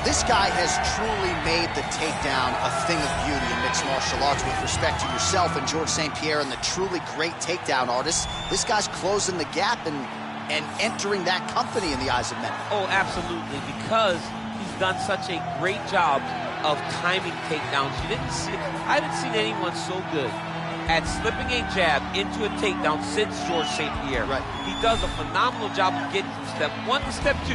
This guy has truly made the takedown a thing of beauty in mixed martial arts with respect to yourself and George St. Pierre and the truly great takedown artists. This guy's closing the gap and entering that company in the eyes of men. Oh, absolutely, because he's done such a great job of timing takedowns. I haven't seen anyone so good at slipping a jab into a takedown since George St. Pierre. Right. He does a phenomenal job of getting from step 1 to step 2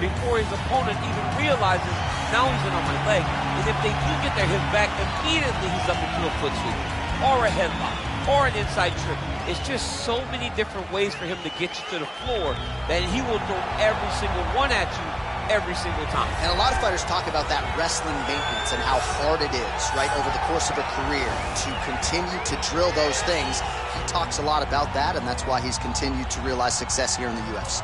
before his opponent even realizes now he's in on my leg. And if they do get their hips back, immediately he's up into a foot sweep or a headlock or an inside trip. It's just so many different ways for him to get you to the floor that he will throw every single one at you every single time. And a lot of fighters talk about that wrestling maintenance and how hard it is, right, over the course of a career to continue to drill those things. He talks a lot about that, and that's why he's continued to realize success here in the UFC.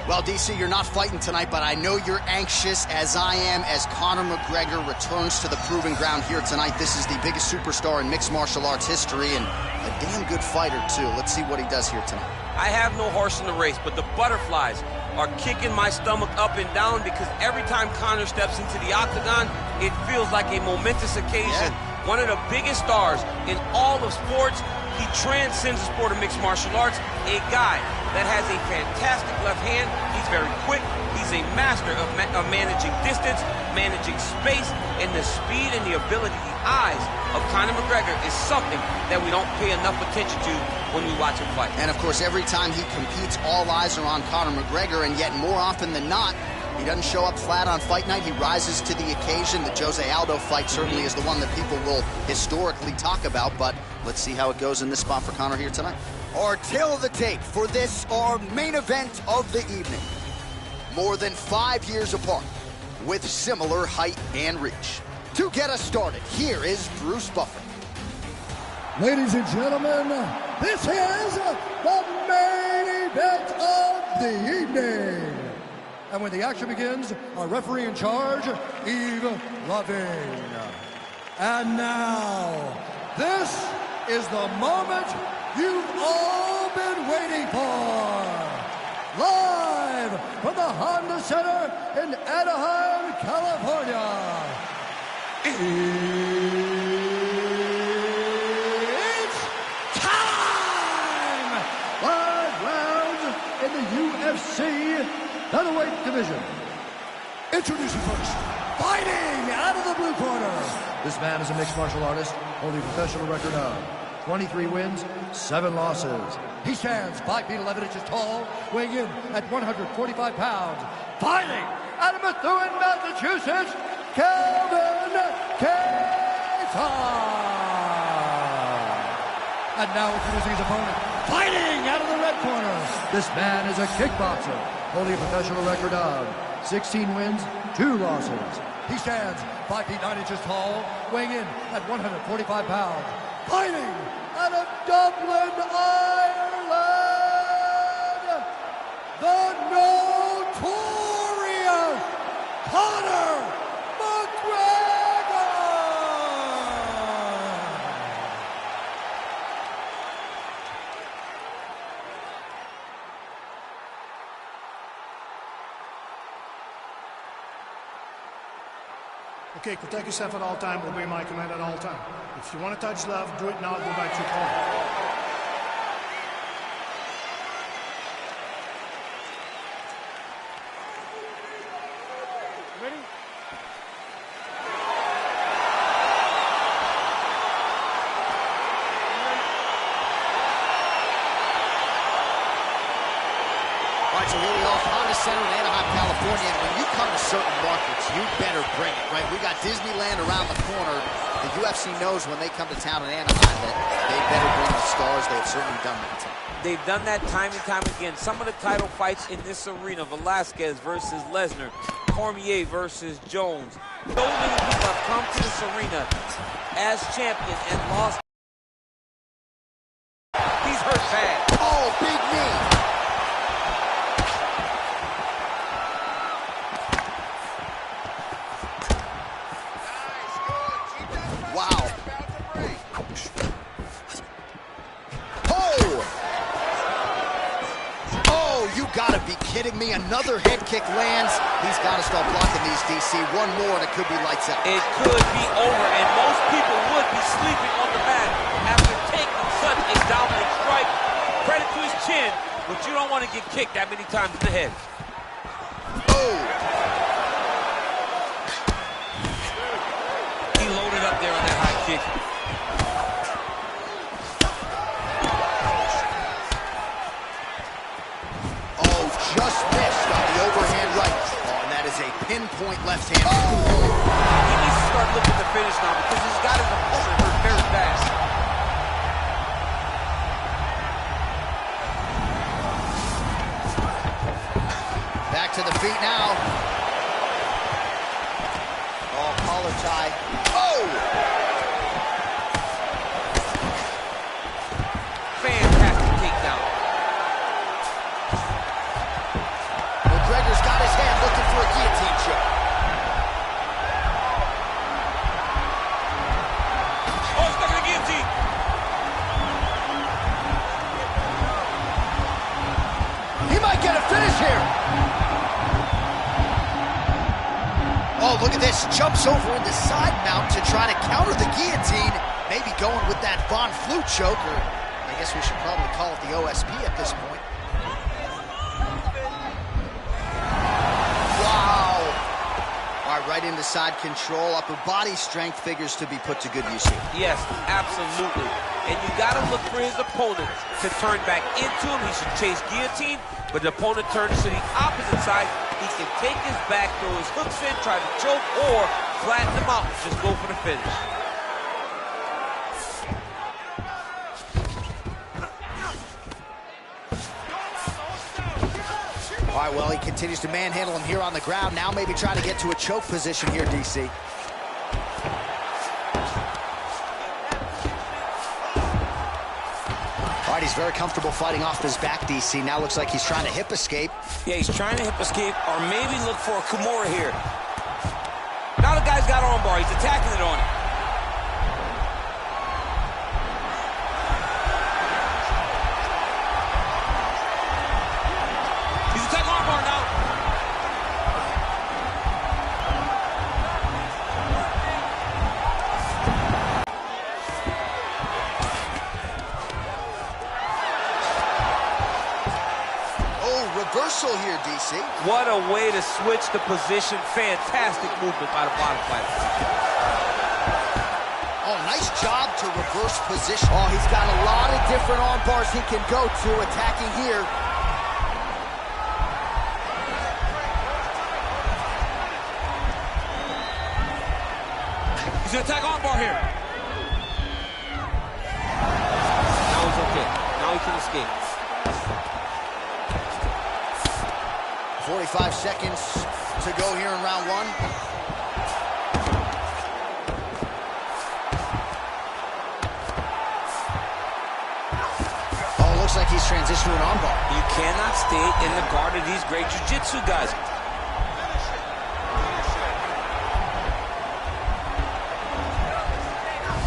Well, DC, you're not fighting tonight, but I know you're anxious, as I am, as Conor McGregor returns to the proving ground here tonight. This is the biggest superstar in mixed martial arts history, and a damn good fighter, too. Let's see what he does here tonight. I have no horse in the race, but the butterflies are kicking my stomach up and down because every time Conor steps into the octagon, it feels like a momentous occasion. Yeah. One of the biggest stars in all of sports. He transcends the sport of mixed martial arts. A guy that has a fantastic left hand. He's very quick. He's a master of managing distance, managing space, and the speed and the ability, the eyes of Conor McGregor is something that we don't pay enough attention to when we watch him fight. And of course, every time he competes, all eyes are on Conor McGregor, and yet more often than not, he doesn't show up flat on fight night. He rises to the occasion. The Jose Aldo fight certainly is the one that people will historically talk about, but let's see how it goes in this spot for Conor here tonight. Our tail of the tape for this, our main event of the evening. More than 5 years apart, with similar height and reach. To get us started, here is Bruce Buffer. Ladies and gentlemen, this is the main event of the evening. And when the action begins, our referee in charge, Yves Lavigne. And now, this is the moment you've all been waiting for. Live from the Honda Center in Anaheim, California. It's time! 5 rounds in the UFC featherweight division. Introducing first, fighting out of the blue corner. This man is a mixed martial artist, holding a professional record of 23 wins, 7 losses. He stands 5 feet 11 inches tall, weighing in at 145 pounds. Fighting out of Methuen, Massachusetts, Kattar. And now introducing his opponent, fighting out of the red corner. This man is a kickboxer, holding a professional record of 16 wins, 2 losses. He stands 5 feet 9 inches tall, weighing in at 145 pounds. Fighting out of Dublin, Ireland, the notorious Conor McGregor! Okay, protect yourself at all time, obey my command at all time. If you want to touch love, do it now, go back to your corner. Ready? All right, so here we are, Honda Center in Anaheim, California, and when you come to certain markets, you better bring it, right? We got Disneyland around the corner. The UFC knows when they come to town in Anaheim that they better bring the stars. They have certainly done that. They've done that time and time again. Some of the title fights in this arena, Velasquez versus Lesnar, Cormier versus Jones. So many people have come to this arena as champions and lost. He's hurt bad. Oh, big knee. Wow. Oh! Oh, you gotta be kidding me. Another head kick lands. He's got to start blocking these, DC. One more and it could be lights out. It could be over, and most people would be sleeping on the mat after taking such a dominant strike. Credit to his chin, but you don't want to get kicked that many times in the head. Oh! He loaded up there on that high kick. Just missed on the overhand right. Oh, and that is a pinpoint left hand. Oh. He needs to start looking to finish now because he's got his opponent hurt very fast. Back to the feet now. Oh, collar tie. Oh! Fantastic takedown. McGregor's got his hand looking for a guillotine choke. Oh, stuck in the guillotine. He might get a finish here. Oh, look at this. Jumps over into side mount to try to counter the guillotine. Maybe going with that Von Flue choke, or I guess we should probably call it the OSP at this point. Right into side control. Upper body strength figures to be put to good use here. Yes, absolutely. And you got to look for his opponent to turn back into him. He should chase guillotine, but the opponent turns to the opposite side. He can take his back, throw his hooks in, try to choke, or flatten him out and just go for the finish. All right, well, he continues to manhandle him here on the ground. Now maybe trying to get to a choke position here, DC. All right, he's very comfortable fighting off his back, DC. Now looks like he's trying to hip escape. Yeah, he's trying to hip escape or maybe look for a Kimura here. Now the guy's got armbar. He's attacking it on it. Reversal here, DC. What a way to switch the position. Fantastic movement by the bottom fighter. Oh, nice job to reverse position. Oh, he's got a lot of different arm bars he can go to attacking here. He's going to attack arm bar here. Now he's okay. Now he can escape. 45 seconds to go here in round one. Oh, looks like he's transitioning to an armbar. You cannot stay in the guard of these great jiu-jitsu guys.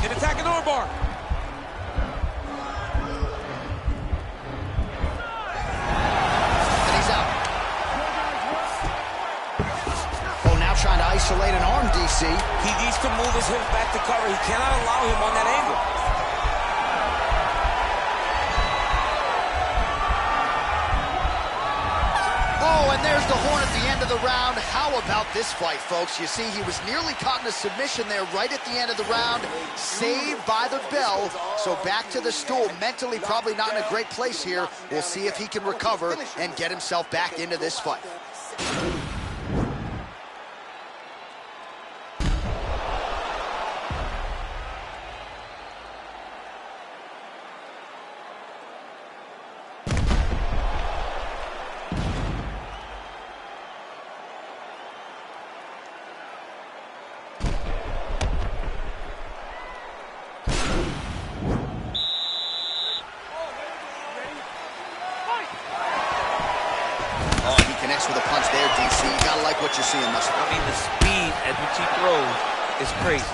An attacking armbar. Trying to isolate an arm, DC. He needs to move his hips back to cover. He cannot allow him on that angle. Oh, and there's the horn at the end of the round. How about this fight, folks? You see, he was nearly caught in a submission there right at the end of the round. Saved by the bell. So back to the stool. Mentally probably not in a great place here. We'll see if he can recover and get himself back into this fight. With a punch there, DC. You gotta like what you're seeing, Muscle. I mean, the speed at which he throws is crazy.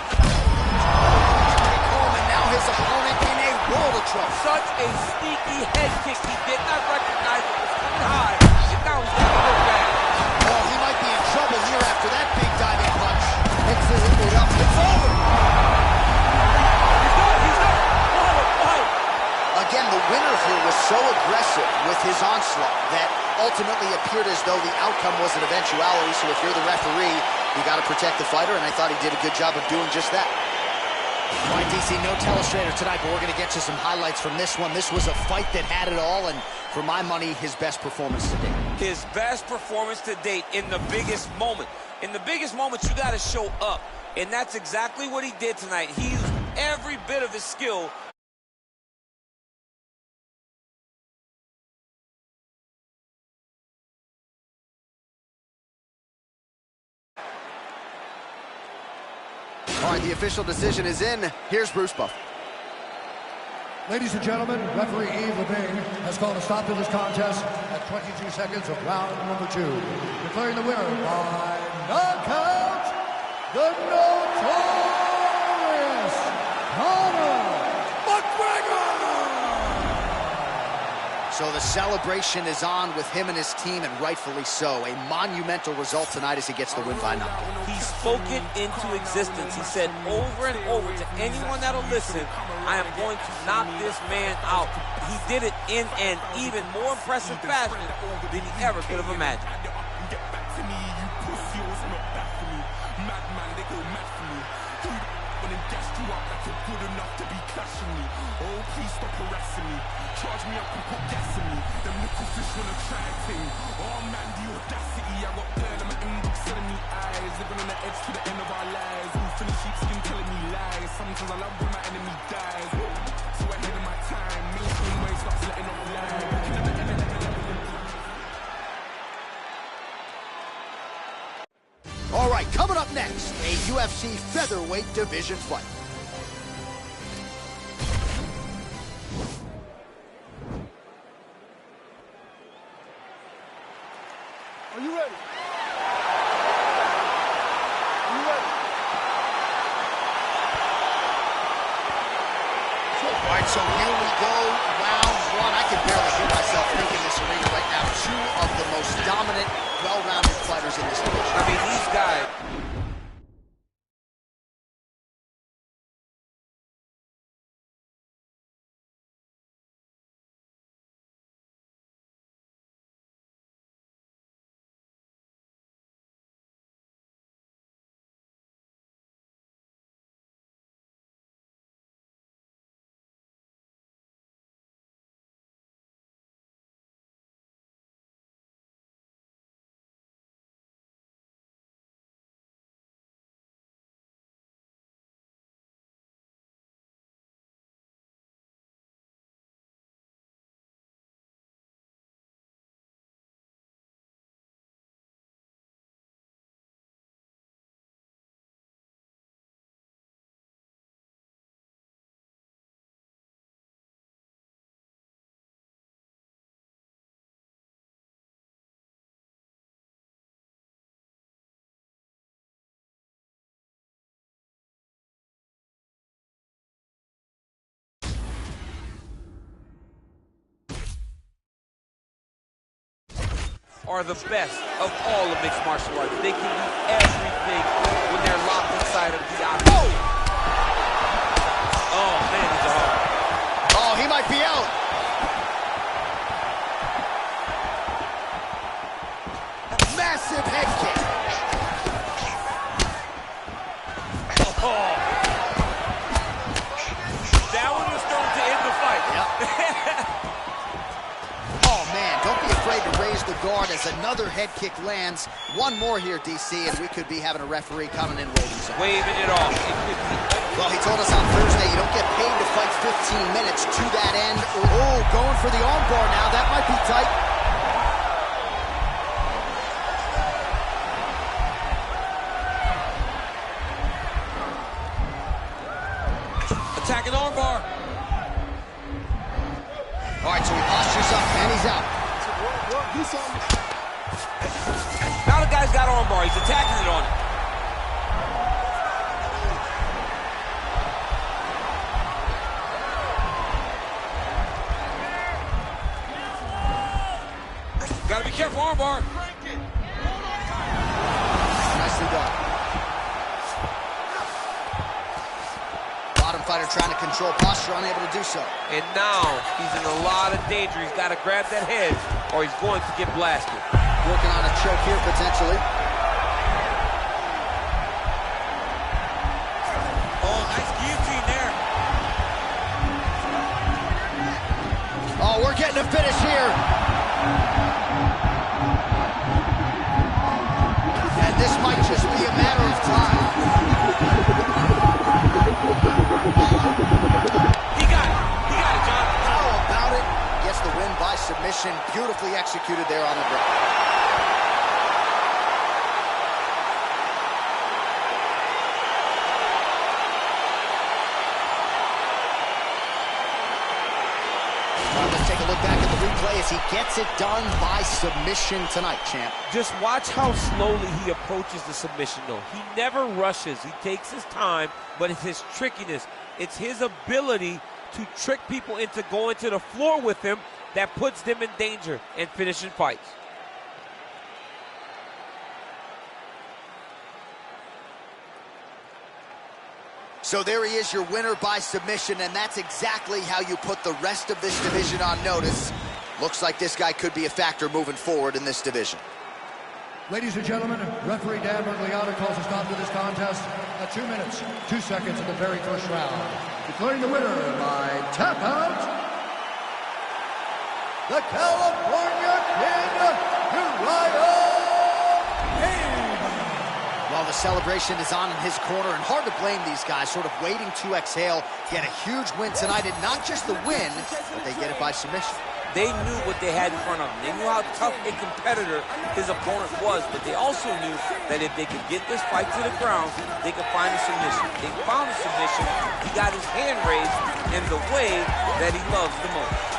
And now his opponent in a world of trouble. Such a sneaky head kick. He did not recognize it was coming high. And now Oh, he might be in trouble here after that big diving punch. Mixes it up. It's over. He's done. Fight. Again, the winner here was so aggressive with his onslaught that ultimately appeared as though the outcome was an eventuality. So if you're the referee, you got to protect the fighter, and I thought he did a good job of doing just that. All right, DC, no telestrator tonight, but we're going to get you some highlights from this one. This was a fight that had it all, and for my money, his best performance to date. His best performance to date in the biggest moment. In the biggest moment, you got to show up, and that's exactly what he did tonight. He used every bit of his skill. All right, the official decision is in. Here's Bruce Buff. Ladies and gentlemen, referee Yves Levine has called a stop to this contest at 22 seconds of round number 2. Declaring the winner by knockout, the notorious Conor McGregor! So the celebration is on with him and his team, and rightfully so. A monumental result tonight as he gets the win by knockout. He spoke it into existence. He said over and over to anyone that'll listen, I am going to knock this man out. He did it in an even more impressive fashion than he ever could have imagined. Oh, please stop harassing me. Charge me up and put gas in me. Them little fish wanna try and thing. Oh man, the audacity. I got girl in my inbox telling me eyes. Living on the edge to the end of our lives. Wolf in the sheepskin telling me lies. Sometimes I love when my enemy dies. So ahead of my time. Mainstream way starts letting off lies. All right, coming up next, a UFC featherweight division fight. Are you ready? Are you ready? All right, so here we go, round 1. I can barely hear myself thinking this arena right now. Two of the most dominant, well-rounded fighters in this division. I mean, these guys... are the best of all of mixed martial arts. They can do everything when they're locked inside of the octagon. Oh, man, he's a hard. Oh, he might be out. Massive head kick. Oh. That one was thrown to end the fight. Yep. Oh, man, don't be afraid to raise the guard as another head kick lands. One more here, DC, and we could be having a referee coming in waiting zone. Waving it off. Well, he told us on Thursday you don't get paid to fight 15 minutes to that end. Oh, going for the armbar now. That might be tight. Attacking armbar. All right, so he postures up, and he's out. Do something. Now the guy's got armbar. He's attacking it on it. Gotta be careful, armbar. fighter trying to control posture, unable to do so. And now he's in a lot of danger. He's got to grab that head or he's going to get blasted. Working on a choke here, potentially. Oh, nice guillotine there. Oh, we're getting a finish here. And this might just be a matter of time. He got it. He got it, John. How about it? Gets the win by submission. Beautifully executed there on the ground. Let's take a look back at the replay as he gets it done by submission tonight, champ. Just watch how slowly he approaches the submission, though. He never rushes. He takes his time, but it's his trickiness. It's his ability to trick people into going to the floor with him that puts them in danger and finishing fights. So there he is, your winner by submission, and that's exactly how you put the rest of this division on notice. Looks like this guy could be a factor moving forward in this division. Ladies and gentlemen, referee Dan Bergliano calls a stop to this contest at 2 minutes, 2 seconds of the very first round. Declaring the winner by tap out, the California King, Uriah. While the celebration is on in his corner, and hard to blame these guys, sort of waiting to exhale. Get a huge win tonight, and not just the win, but they get it by submission. They knew what they had in front of them. They knew how tough a competitor his opponent was, but they also knew that if they could get this fight to the ground, they could find a submission. They found a submission. He got his hand raised in the way that he loves the most.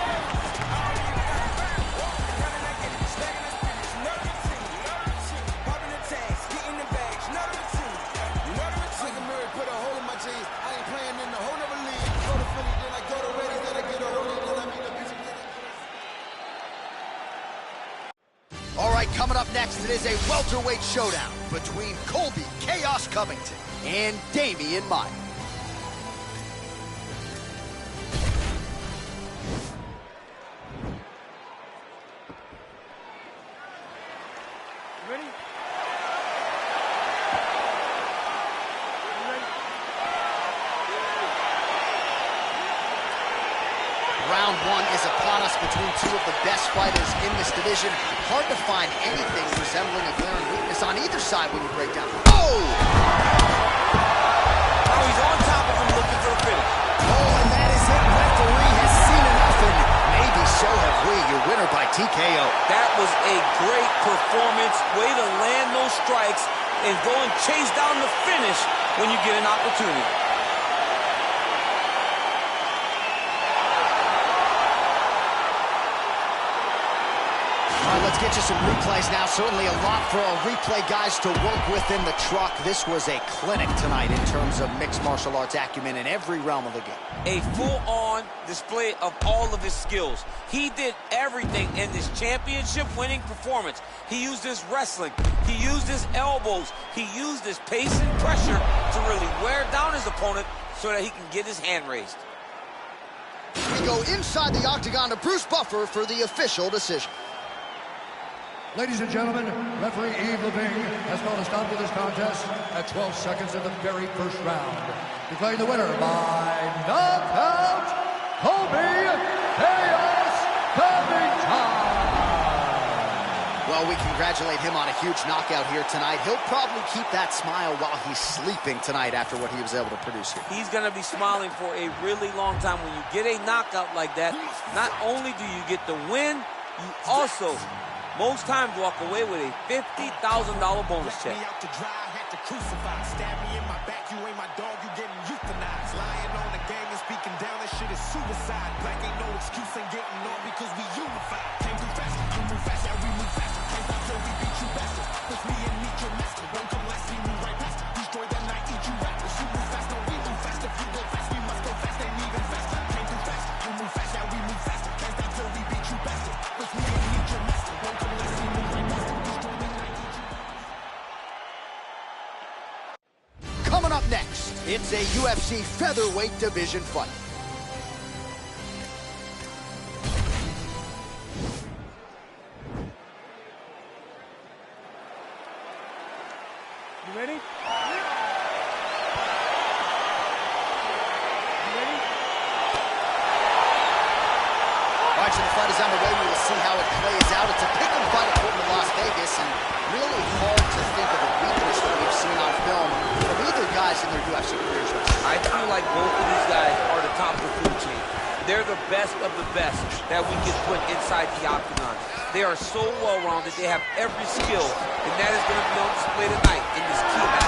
Coming up next, it is a welterweight showdown between Colby Chaos Covington and Damian Maia. Ready? Round one is upon us between two of the best fighters in this division. Hard to find anything resembling a glaring weakness on either side when you break down. Oh! Now he's on top of him looking for the finish. Oh, and that is it. Referee has seen enough, and maybe so have we. Your winner by TKO. That was a great performance. Way to land those strikes and go and chase down the finish when you get an opportunity. Let's get you some replays now. Certainly a lot for our replay guys to work with in the truck. This was a clinic tonight in terms of mixed martial arts acumen in every realm of the game. A full-on display of all of his skills. He did everything in this championship-winning performance. He used his wrestling. He used his elbows. He used his pace and pressure to really wear down his opponent so that he can get his hand raised. We go inside the octagon to Bruce Buffer for the official decision. Ladies and gentlemen, referee Yves Levine has called a stop to this contest at 12 seconds of the very first round. Declaring the winner by knockout, Colby Chaos Covington. Well, we congratulate him on a huge knockout here tonight. He'll probably keep that smile while he's sleeping tonight after what he was able to produce here. He's going to be smiling for a really long time. When you get a knockout like that, not only do you get the win, you also most times walk away with a $50,000 bonus check. Out to dry, had to crucify. Stab me in my back, you ain't my dog, you getting euthanized. Lying on the gang and speaking down, that shit is suicide. Black ain't no excuse, ain't getting on because we unified. Came through fast, you move fast, yeah, we move faster. Can't stop till we beat you bastard. Push me and meet your master. Won't come last, we move right past. Destroy that night, eat you rappers. You move fast, no, we move fast. If you go fast, we must go fast, ain't even faster. Came through fast, you move fast, yeah, we move faster. Can't stop till we beat you bastard. Push me and meet your master. Won't come last, we move right past. Coming up next, It's a UFC featherweight division fight. You ready? All right, so the fight is underway. We will see how it plays out. It's a pick'em fight according to Las Vegas, and really hard to think of a weakness that we've seen on film from either guys in their UFC careers. I feel like both of these guys are the top of the food chain. They're the best of the best that we can put inside the octagon. They are so well-rounded. They have every skill, and that is going to be on display tonight in this key match.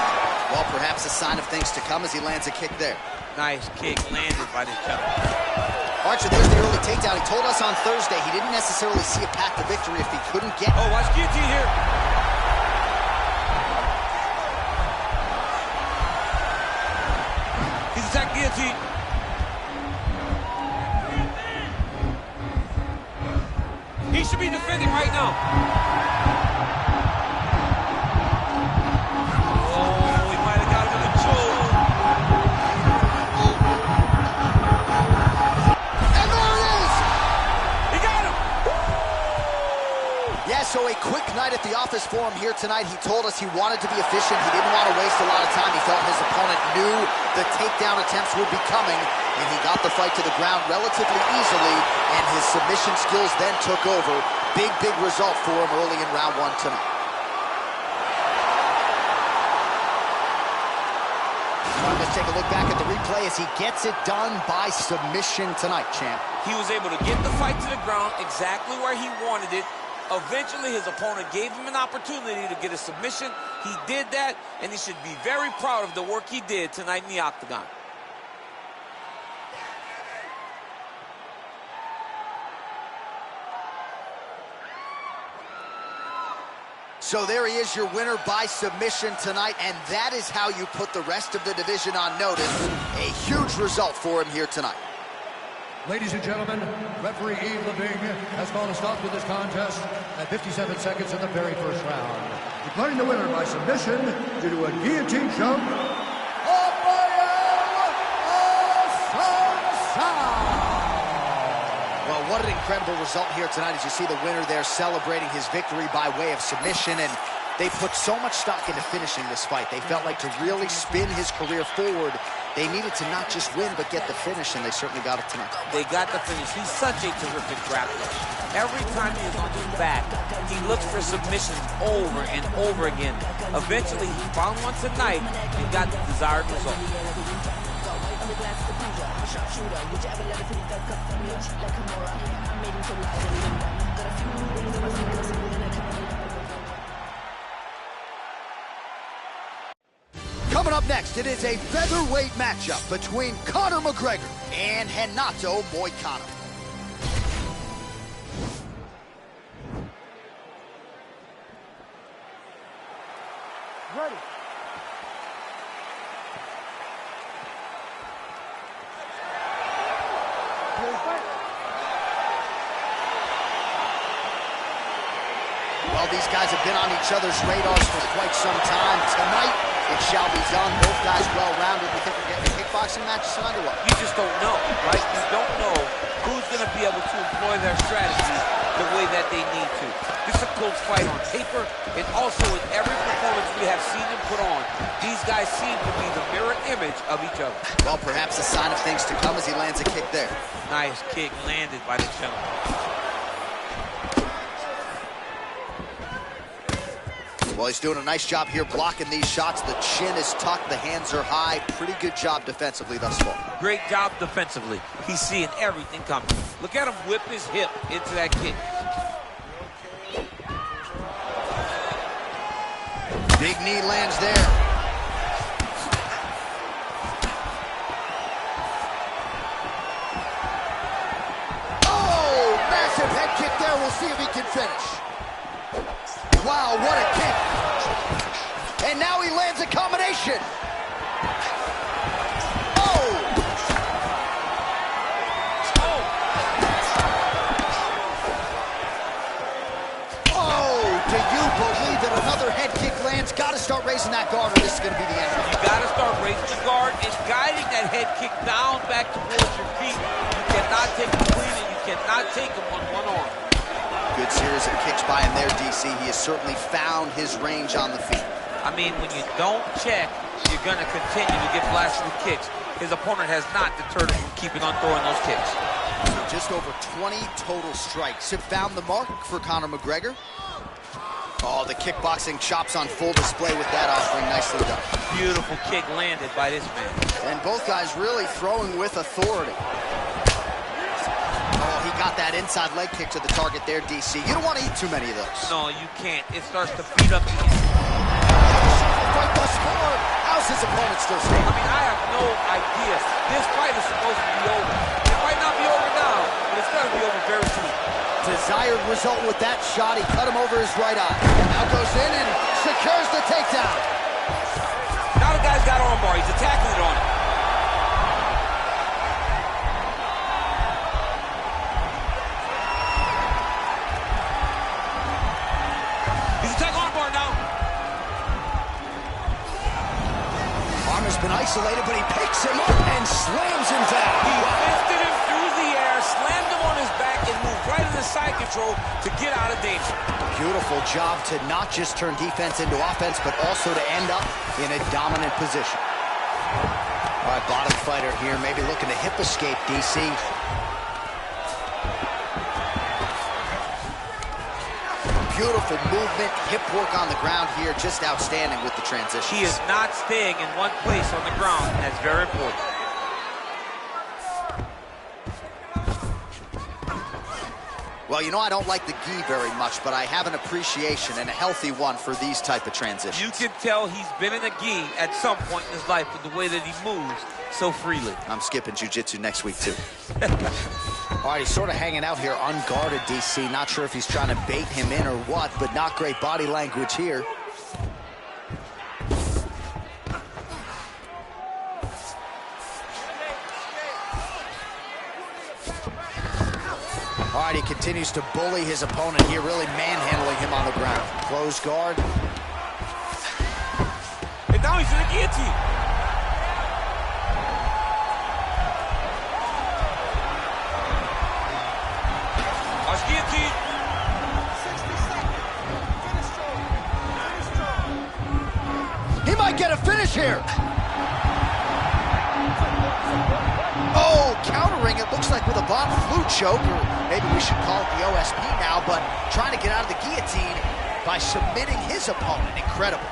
Well, perhaps a sign of things to come as he lands a kick there. Nice kick landed by this gentleman. All right, so there's the early takedown. He told us on Thursday he didn't necessarily see a path to victory if he couldn't get... Oh, watch guillotine here. He's attacked guillotine. He should be defending right now. Oh, he might have got him in the choke. And there it is! He got him! Yeah, so a quick night at the office for him here tonight. He told us he wanted to be efficient. He didn't want to waste a lot of time. He felt his opponent knew the takedown attempts would be coming, and he got the fight to the ground relatively easily, and his submission skills then took over. Big, big result for him early in round one tonight. All right, let's take a look back at the replay as he gets it done by submission tonight, champ. He was able to get the fight to the ground exactly where he wanted it. Eventually, his opponent gave him an opportunity to get a submission. He did that, and he should be very proud of the work he did tonight in the octagon. So there he is, your winner by submission tonight, and that is how you put the rest of the division on notice. A huge result for him here tonight. Ladies and gentlemen, referee Yves Leving has called a stop to this contest at 57 seconds in the very first round, declaring the winner by submission due to a guillotine choke of Assuncao. Well, what an incredible result here tonight as you see the winner there celebrating his victory by way of submission, and they put so much stock into finishing this fight. They felt like to really spin his career forward, they needed to not just win, but get the finish, and they certainly got it tonight. They got the finish. He's such a terrific grappler. Every time he is on his back, he looks for submissions over and over again. Eventually, he found one tonight and got the desired result. Coming up next, it is a featherweight matchup between Conor McGregor and Renato Moicano. Ready. Well, these guys have been on each other's radars for quite some time. Tonight, it shall be done. Both guys well-rounded. You think we're getting a kickboxing match tonight or what? You just don't know, right? You don't know who's going to be able to employ their strategy the way that they need to. This is a close fight on paper, and also in every performance we have seen them put on, these guys seem to be the mirror image of each other. Well, perhaps a sign of things to come as he lands a kick there. Nice kick landed by the gentleman. Well, he's doing a nice job here blocking these shots. The chin is tucked, the hands are high. Pretty good job defensively thus far. Great job defensively. He's seeing everything coming. Look at him whip his hip into that kick. Big knee lands there. Oh, massive head kick there. We'll see if he can finish. Wow, what a kick. And now he lands a combination. Oh! Oh, do you believe that another head kick lands? Got to start raising that guard, or this is going to be the end. You got to start raising the guard and guiding that head kick down back towards your feet. You cannot take them clean, and you cannot take them on one arm. Good series of kicks by him there, DC. He has certainly found his range on the feet. I mean, when you don't check, you're going to continue to get blasted with kicks. His opponent has not deterred him from keeping on throwing those kicks. Just over 20 total strikes have found the mark for Conor McGregor. Oh, the kickboxing chops on full display with that offering. Nicely done. Beautiful kick landed by this man. And both guys really throwing with authority. Oh, he got that inside leg kick to the target there, DC. You don't want to eat too many of those. No, you can't. It starts to feed up the Fight thus far. How's his opponent still standing? I mean, I have no idea. This fight is supposed to be over. It might not be over now, but it's got to be over very soon. Desired result with that shot. He cut him over his right eye. Now goes in and secures the takedown. Now the guy's got armbar. He's attacking it on him. He's attacking armbar now. Arm has been isolated, but he picks him up and slams him down. He lifted him through the air, slammed him on his back, and moved right into side control to get out of danger. Beautiful job to not just turn defense into offense, but also to end up in a dominant position. All right, bottom fighter here, maybe looking to hip escape, DC. Beautiful movement, hip work on the ground here, just outstanding with the transition. He is not staying in one place on the ground, and that's very important. Well, you know, I don't like the gi very much, but I have an appreciation and a healthy one for these type of transitions. You can tell he's been in a gi at some point in his life with the way that he moves so freely. I'm skipping jiu-jitsu next week, too. All right, he's sort of hanging out here unguarded, DC. Not sure if he's trying to bait him in or what, but not great body language here. All right, he continues to bully his opponent here, really manhandling him on the ground. Close guard. And now he's in a guillotine. Watch guillotine. 60 seconds. He might get a finish here. Oh, countering, it looks like with a bot flu choke, or maybe we should call it the OSP now, but trying to get out of the guillotine by submitting his opponent. Incredible.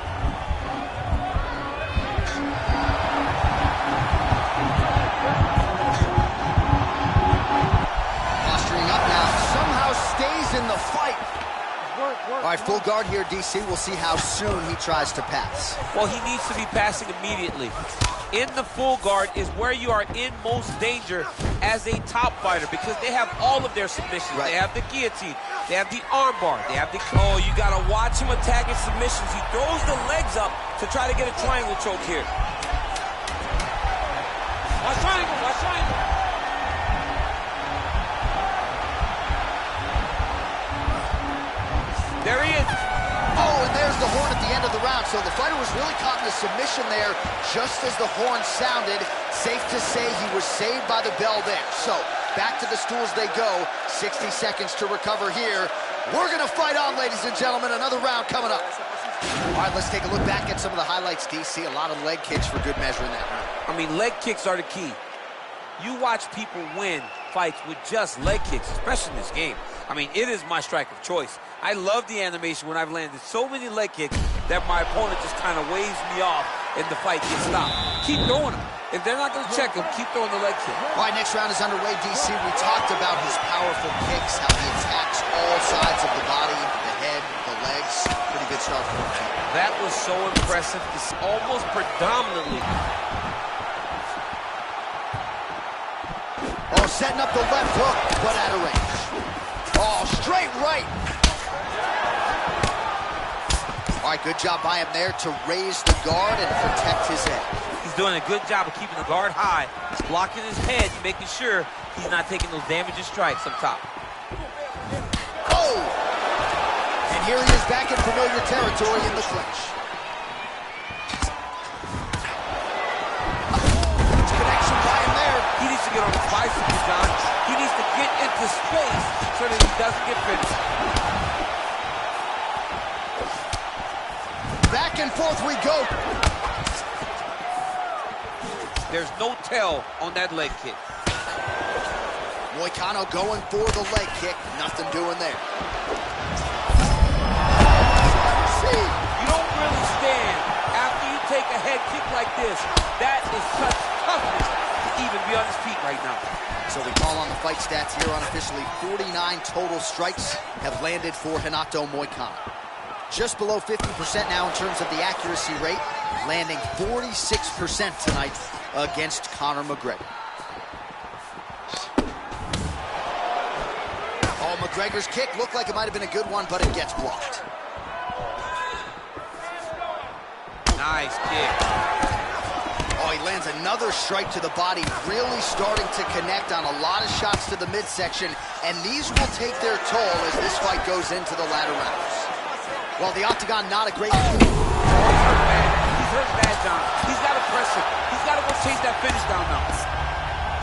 Posturing up now, somehow stays in the fight. All right, full guard here, DC. We'll see how soon he tries to pass. Well, he needs to be passing immediately. In the full guard is where you are in most danger as a top fighter, because they have all of their submissions. Right. They have the guillotine, they have the armbar, they have the... Oh, you gotta watch him attacking submissions. He throws the legs up to try to get a triangle choke here. Watch triangle, watch triangle. There he is. Oh, and there's the horn at the end of the round. So the fighter was really caught in a submission there just as the horn sounded. Safe to say he was saved by the bell there. So back to the stools they go. 60 seconds to recover here. We're going to fight on, ladies and gentlemen. Another round coming up. All right, let's take a look back at some of the highlights, DC. A lot of leg kicks for good measure in that round. I mean, leg kicks are the key. You watch people win fights with just leg kicks, especially in this game. I mean, it is my strike of choice. I love the animation when I've landed so many leg kicks that my opponent just kind of waves me off and the fight gets stopped. Keep throwing them. If they're not going to check him, keep throwing the leg kick. All right, next round is underway, DC. We talked about his powerful kicks, how he attacks all sides of the body, the head, the legs. Pretty good start for him. That was so impressive. It's almost predominantly. Oh, setting up the left hook, but out of range. Oh, straight right. All right, good job by him there to raise the guard and protect his head. He's doing a good job of keeping the guard high, blocking his head, making sure he's not taking those damaging strikes up top. Oh! And here he is back in familiar territory in the clinch. John. He needs to get into space so that he doesn't get finished. Back and forth we go. There's no tell on that leg kick. Moicano going for the leg kick. Nothing doing there. You don't really stand after you take a head kick like this. That is such toughness to even be on his feet right now. So we call on the fight stats here unofficially. 49 total strikes have landed for Renato Moicano. Just below 50% now in terms of the accuracy rate, landing 46% tonight against Conor McGregor. Oh, McGregor's kick looked like it might have been a good one, but it gets blocked. Nice kick. Oh, he lands another strike to the body, really starting to connect on a lot of shots to the midsection, and these will take their toll as this fight goes into the latter rounds. Well, the octagon, not a great... Oh, he's hurt bad. He's hurt bad, John. He's got to press him. He's got to go chase that finish down now.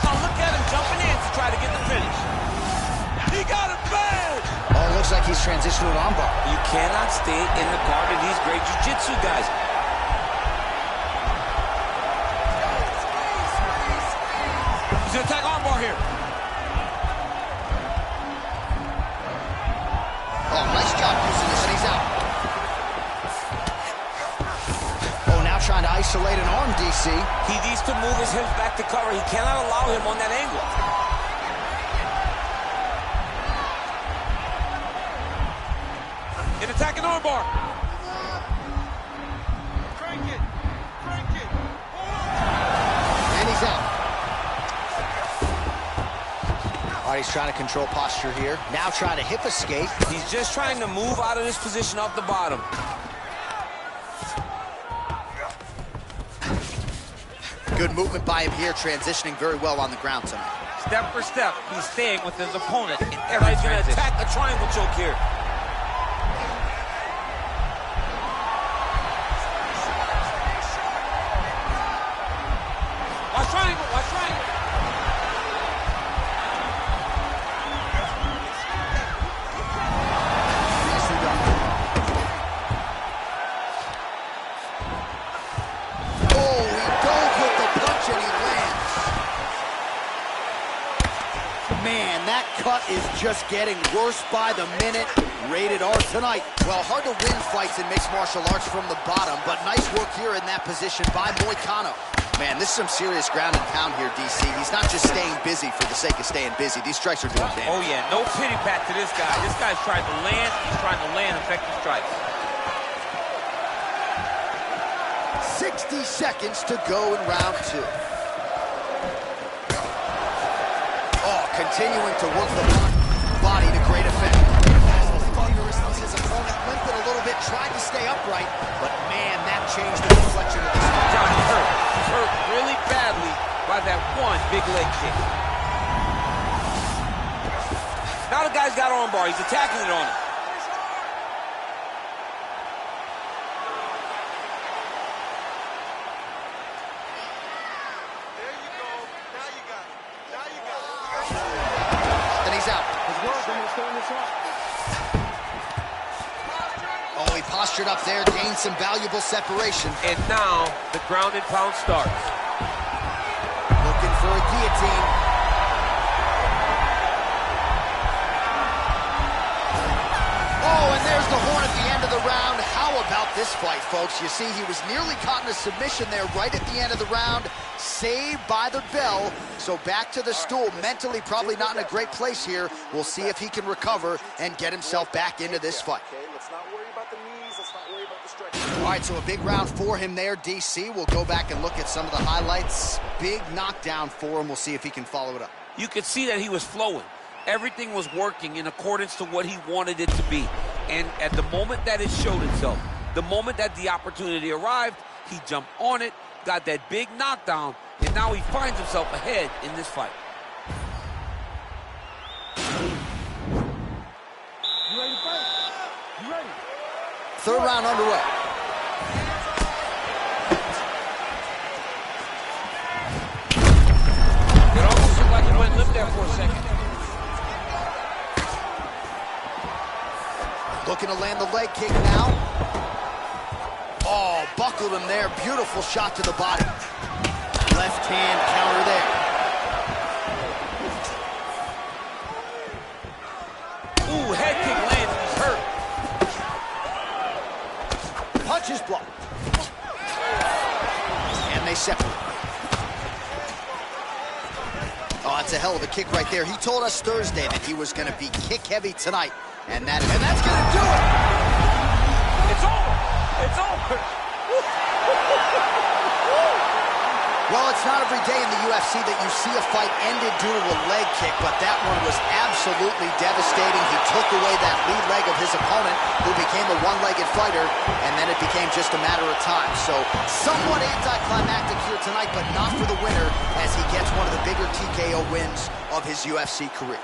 Now look at him jumping in to try to get the finish. He got it bad! Oh, it looks like he's transitioning to an armbar. You cannot stay in the guard of these great jiu-jitsu guys. He's gonna attack armbar here. Oh, nice job using this, and he's out. Oh, now trying to isolate an arm, DC. He needs to move his hips back to cover. He cannot allow him on that angle. An attacking armbar. Crank it. Crank it. And he's out. All right, he's trying to control posture here. Now trying to hip escape. He's just trying to move out of this position off the bottom. Good movement by him here, transitioning very well on the ground tonight. Step for step, he's staying with his opponent in every transition. He's going to attack a triangle choke here. Watch triangle, watch triangle. Nicely done. Oh, he goes with the punch and he lands. Man, that cut is just getting worse by the minute. Rated R tonight. Well, hard to win fights in mixed martial arts from the bottom, but nice work here in that position by Moicano. Man, this is some serious ground and pound here, DC. He's not just staying busy for the sake of staying busy. These strikes are doing damage. Oh, yeah, no pity pat to this guy. This guy's trying to land. He's trying to land effective strikes. 60 seconds to go in round two. Oh, continuing to work the body to great effect. His opponent limped a little bit, tried to stay upright, but man, that changed the deflection of the spine. John, he's hurt. He's hurt really badly by that one big leg kick. Now the guy's got armbar. He's attacking it on him. There you go. Now you got it. Now you got it. And he's out. Let's work. I'm going to stand this up. Oh, he postured up there, gained some valuable separation. And now the ground and pound starts. Looking for a guillotine. Oh, and there's the horn at the end of the round. How about this fight, folks? You see, he was nearly caught in a submission there right at the end of the round. Saved by the bell. So back to the stool. Mentally probably not in a great place here. We'll see if he can recover and get himself back into this fight. Let's not worry about the knees. Let's not worry about the stretch. All right, so a big round for him there, DC. We'll go back and look at some of the highlights. Big knockdown for him. We'll see if he can follow it up. You could see that he was flowing. Everything was working in accordance to what he wanted it to be. And at the moment that it showed itself, the moment that the opportunity arrived, he jumped on it, got that big knockdown, and now he finds himself ahead in this fight. You ready to fight? You ready? Third round underway. It almost looked like it went lift there for a second. Looking to land the leg kick now. Oh, buckled him there. Beautiful shot to the body. Left hand counter there. Ooh, head kick lands. He's hurt. Punches blocked. And they separate. Oh, that's a hell of a kick right there. He told us Thursday that he was going to be kick heavy tonight. And that's going to do it. It's over. It's over. Well, it's not every day in the UFC that you see a fight ended due to a leg kick, but that one was absolutely devastating. He took away that lead leg of his opponent, who became a one-legged fighter, and then it became just a matter of time. So, somewhat anticlimactic here tonight, but not for the winner, as he gets one of the bigger TKO wins of his UFC career.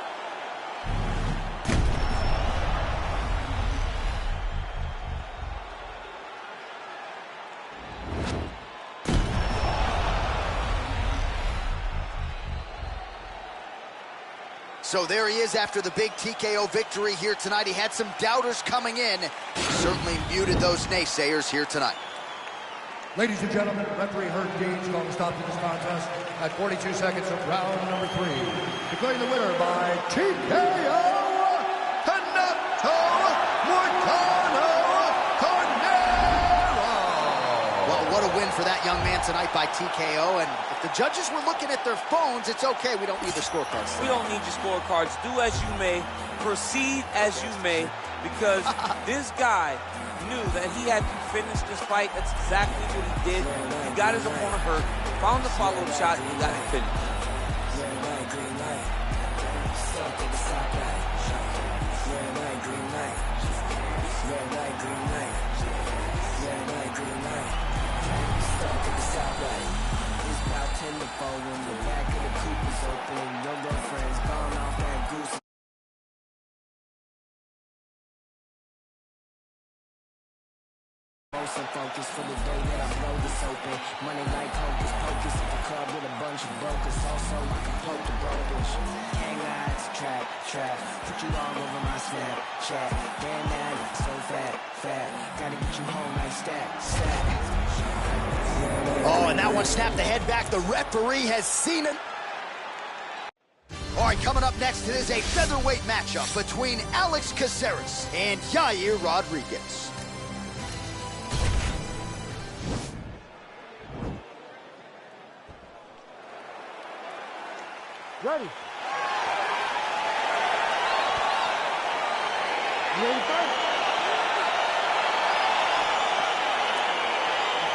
So there he is after the big TKO victory here tonight. He had some doubters coming in. He certainly muted those naysayers here tonight. Ladies and gentlemen, referee Herb Dean's going to stop to this contest at 42 seconds of round number 3. Declaring the winner by TKO, Moicano. Well, what a win for that young man tonight by TKO. And if the judges were looking at their phones, it's okay. We don't need the scorecards. We don't need your scorecards. Do as you may, proceed as you may, because this guy knew that he had to finish this fight. That's exactly what he did. He got his opponent hurt, found the follow-up shot, and he got it finished. Focus for the day that I blow this open. Money like hocus pocus at the club with a bunch of brokers. Also, I can poke the brokers. Hang lights, trap. Put you all over my Snapchat. Damn that, so fat. Gotta get you home like stat. Oh, and that one snapped the head back. The referee has seen it. All right, coming up next, it is a featherweight matchup between Alex Caceres and Yair Rodrigues. Ready. You ready to fight?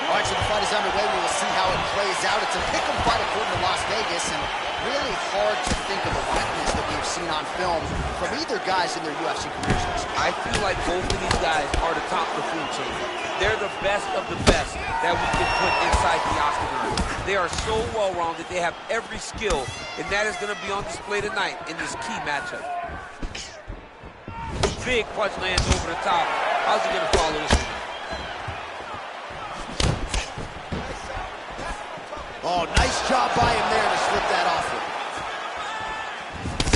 All right, so the fight is underway. We will see how it plays out. It's a pick'em fight according to Las Vegas, and really hard to think of a weakness that we've seen on film from either guys in their UFC careers. I feel like both of these guys are the top of the food chain. They're the best of the best that we can put inside the octagon. They are so well-rounded. They have every skill, and that is going to be on display tonight in this key matchup. Big punch lands over the top. How's he going to follow this one? Oh, nice job by him there to slip that off with.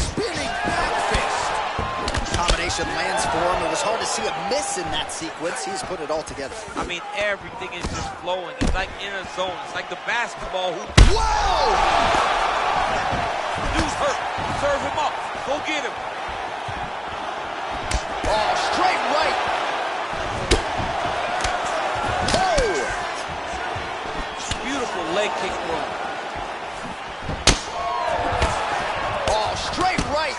Spinning back fist. Combination lands for him. It was hard to see a miss in that sequence. He's put it all together. I mean, everything is just flowing. It's like in a zone. It's like the basketball hoop. Whoa! Dude's hurt. Serve him up. Go get him. Oh, straight right. Beautiful leg kick throw. Oh, straight right.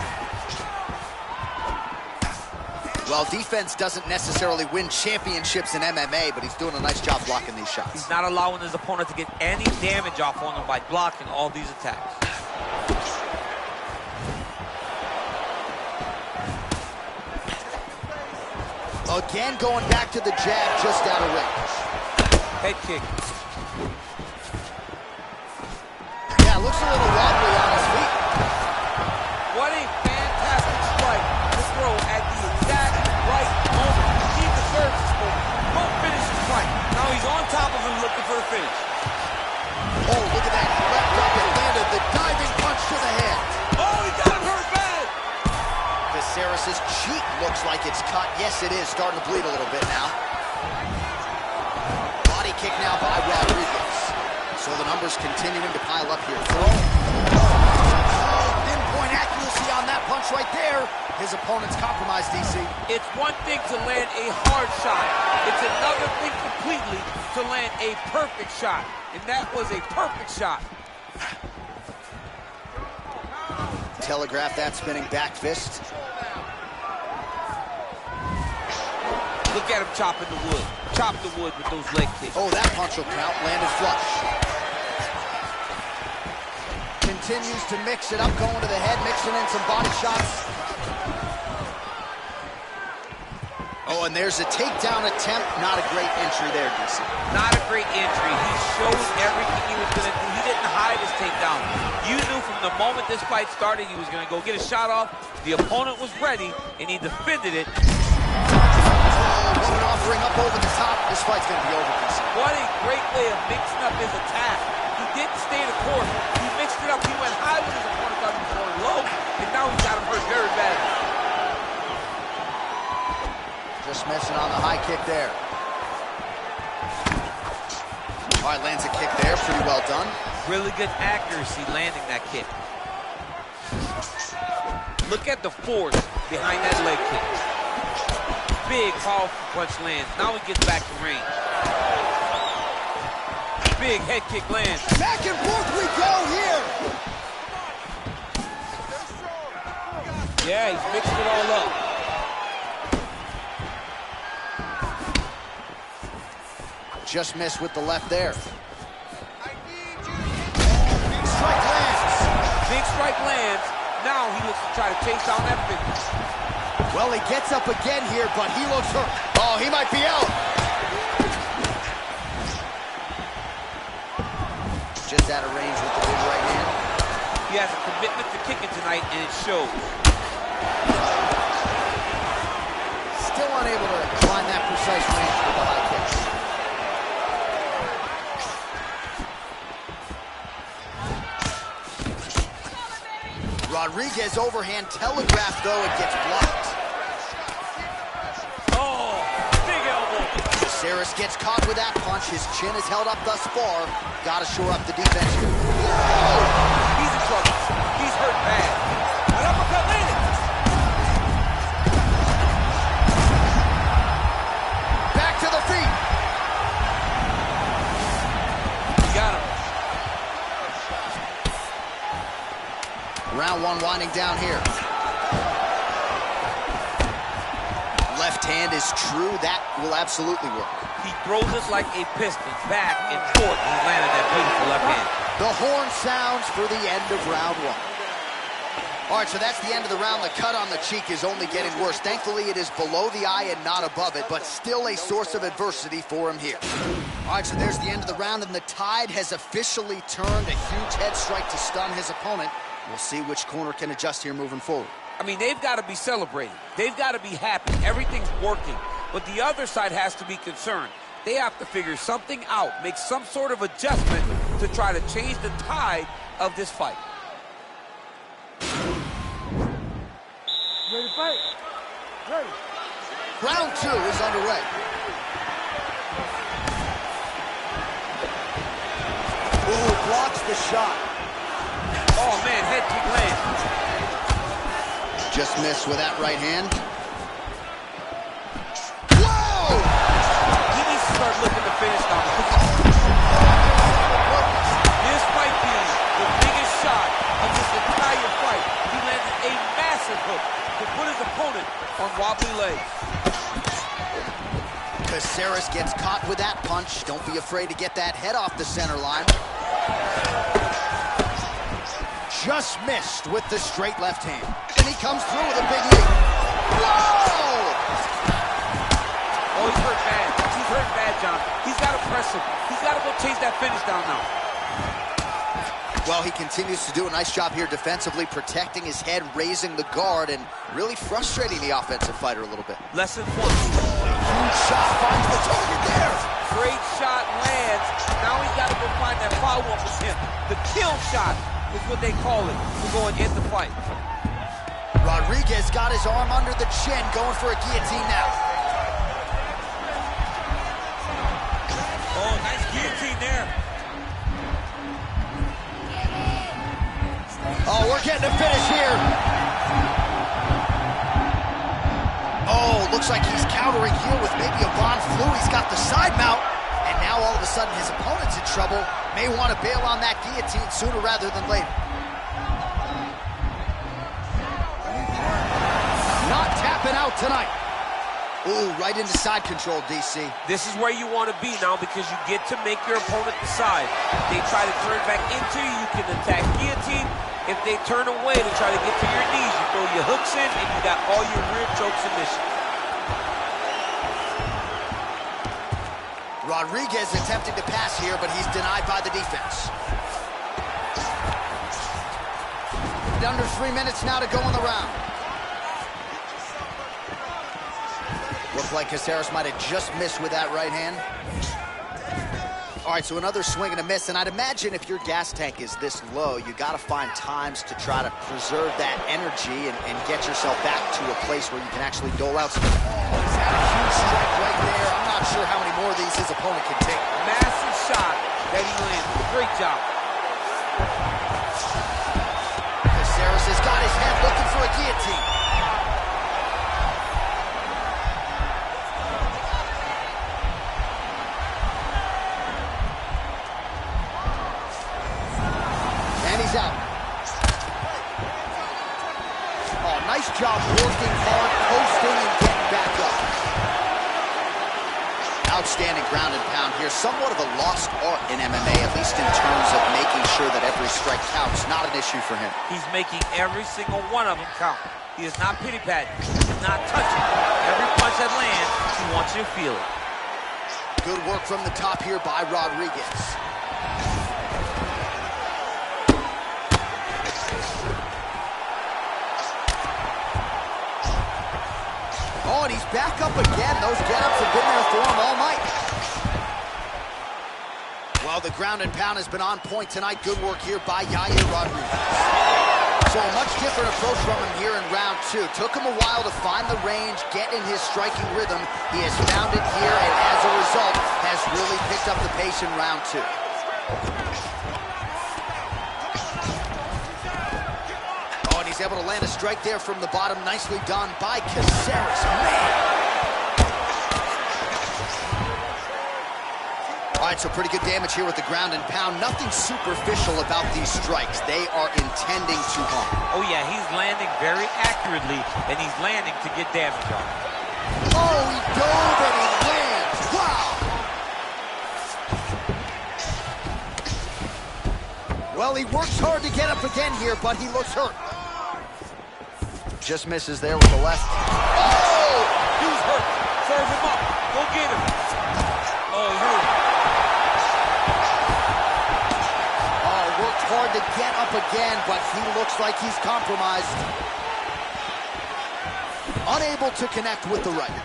Well, defense doesn't necessarily win championships in MMA, but he's doing a nice job blocking these shots. He's not allowing his opponent to get any damage off on him by blocking all these attacks. Again, going back to the jab just out of range. Head kick. Yeah, looks a little wobbly on his feet. What a fantastic strike to throw at the exact right moment. He deserves this moment. Go finish his fight. Now he's on top of him looking for the finish. Oh, look at that. He leapt up and landed the diving punch to the head. Caceres' cheek looks like it's cut. Yes, it is. Starting to bleed a little bit now. Body kick now by Rodrigues. So the numbers continuing to pile up here. Pinpoint accuracy on that punch right there. His opponent's compromised, DC. It's one thing to land a hard shot. It's another thing completely to land a perfect shot. And that was a perfect shot. Telegraph that spinning back fist. Look at him chopping the wood. Chop the wood with those leg kicks. Oh, that punch will count. Landed flush. Continues to mix it up, going to the head, mixing in some body shots. Oh, and there's a takedown attempt. Not a great entry there, DC. Not a great entry. He showed everything he was going to do. He didn't hide his takedown. You knew from the moment this fight started he was going to go get a shot off. The opponent was ready, and he defended it. What an offering up over the top. This fight's going to be over, DC. What a great way of mixing up his attack. He didn't stay the course. He mixed it up. He went high with his opponent, thought he was going low, and now he's got him hurt very badly. Just missing on the high kick there. All right, lands a kick there. Pretty well done. Really good accuracy landing that kick. Look at the force behind that leg kick. Big, powerful punch lands. Now he gets back to range. Big head kick lands. Back and forth we go here. Yeah, he's mixed it all up. Just missed with the left there. Big strike lands. Big strike lands. Now he looks to try to chase down that finish. Well, he gets up again here, but he looks hurt. Oh, he might be out. Just out of range with the big right hand. He has a commitment to kicking tonight, and it shows. Still unable to find that precise range with the high kicks. Rodrigues overhand telegraph, though, it gets blocked. Oh, big elbow. Caceres gets caught with that punch. His chin is held up thus far. Got to shore up the defense here. Whoa! He's in trouble. He's hurt bad. An uppercut landed. Back to the feet. Got him. Round one winding down here. Left hand is true. That will absolutely work. He throws it like a piston, back and forth. He landed that beautiful left hand. The horn sounds for the end of round one. All right, so that's the end of the round. The cut on the cheek is only getting worse. Thankfully, it is below the eye and not above it, but still a source of adversity for him here. All right, so there's the end of the round, and the tide has officially turned. A huge head strike to stun his opponent. We'll see which corner can adjust here moving forward. I mean, they've got to be celebrating. They've got to be happy. Everything's working. But the other side has to be concerned. They have to figure something out, make some sort of adjustment to try to change the tide of this fight. Ready to fight? Ready. Round two is underway. Ooh, blocks the shot. Oh, man, head kick lands. Just missed with that right hand. Whoa! He needs to start looking to finish now. This might be the biggest shot of this entire fight. He landed a massive hook to put his opponent on wobbly legs. Caceres gets caught with that punch. Don't be afraid to get that head off the center line. Just missed with the straight left hand. And he comes through with a big lead. Whoa! Oh, he's hurt bad. He's hurt bad, John. He's got to press him. He's got to go chase that finish down now. Well, he continues to do a nice job here defensively, protecting his head, raising the guard, and really frustrating the offensive fighter a little bit. Lesson one. Huge shot finds the target there. Great shot lands. Now he's got to go find that follow-up with him. The kill shot is what they call it to go and end the fight. Rodrigues got his arm under the chin, going for a guillotine now. Oh, nice guillotine there. Oh, we're getting a finish here. Oh, looks like he's countering here with maybe a Von Flu. He's got the side mount, and now all of a sudden his opponent's in trouble. May want to bail on that guillotine sooner rather than later. Not tapping out tonight. Ooh, right into side control, DC. This is where you want to be now because you get to make your opponent decide. If they try to turn back into you, you can attack guillotine. If they turn away to try to get to your knees, you throw your hooks in and you got all your rear choke submission. Rodrigues attempting to pass here, but he's denied by the defense. Under 3 minutes now to go in the round. Looked like Caceres might have just missed with that right hand. All right, so another swing and a miss, and I'd imagine if your gas tank is this low, you got to find times to try to preserve that energy and get yourself back to a place where you can actually dole out some. Oh, he's had a huge strike right there. I'm not sure how many more of these his opponent can take. Massive shot that he landed. Great job. Caceres has got his head looking for a guillotine. Out. Oh, nice job working hard, posting, and getting back up. Outstanding ground and pound here. Somewhat of a lost art in MMA, at least in terms of making sure that every strike counts. Not an issue for him. He's making every single one of them count. He is not pity-patting. He's not touching. Every punch that lands, he wants you to feel it. Good work from the top here by Rodrigues. Oh, and he's back up again. Those get-ups have been there for him all night. Well, the ground and pound has been on point tonight. Good work here by Rodrigues. So a much different approach from him here in round 2. Took him a while to find the range, get in his striking rhythm. He has found it here, and as a result, has really picked up the pace in round 2. He's able to land a strike there from the bottom. Nicely done by Caceres. Man! All right, so pretty good damage here with the ground and pound. Nothing superficial about these strikes. They are intending to harm. Oh, yeah, he's landing very accurately, and he's landing to get damage on. Oh, he dove and he lands. Wow! Well, he works hard to get up again here, but he looks hurt. Just misses there with the left. Oh! He's hurt. Serve him up. Go get him. Oh, he hurt. Oh, worked hard to get up again, but he looks like he's compromised. Unable to connect with the right.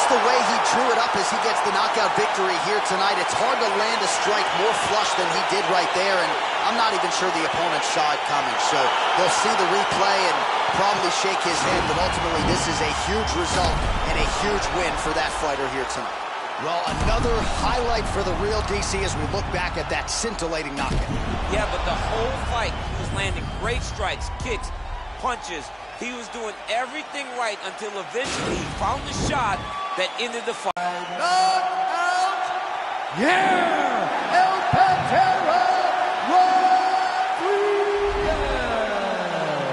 The way he drew it up as he gets the knockout victory here tonight, it's hard to land a strike more flush than he did right there, and I'm not even sure the opponent saw it coming. So they'll see the replay and probably shake his head, but ultimately this is a huge result and a huge win for that fighter here tonight. Well, another highlight for the real DC as we look back at that scintillating knockout. Yeah, but the whole fight, he was landing great strikes, kicks, punches. He was doing everything right until eventually he found the shot that ended the fight. Knockout! Yeah! El Patera Rodrigues!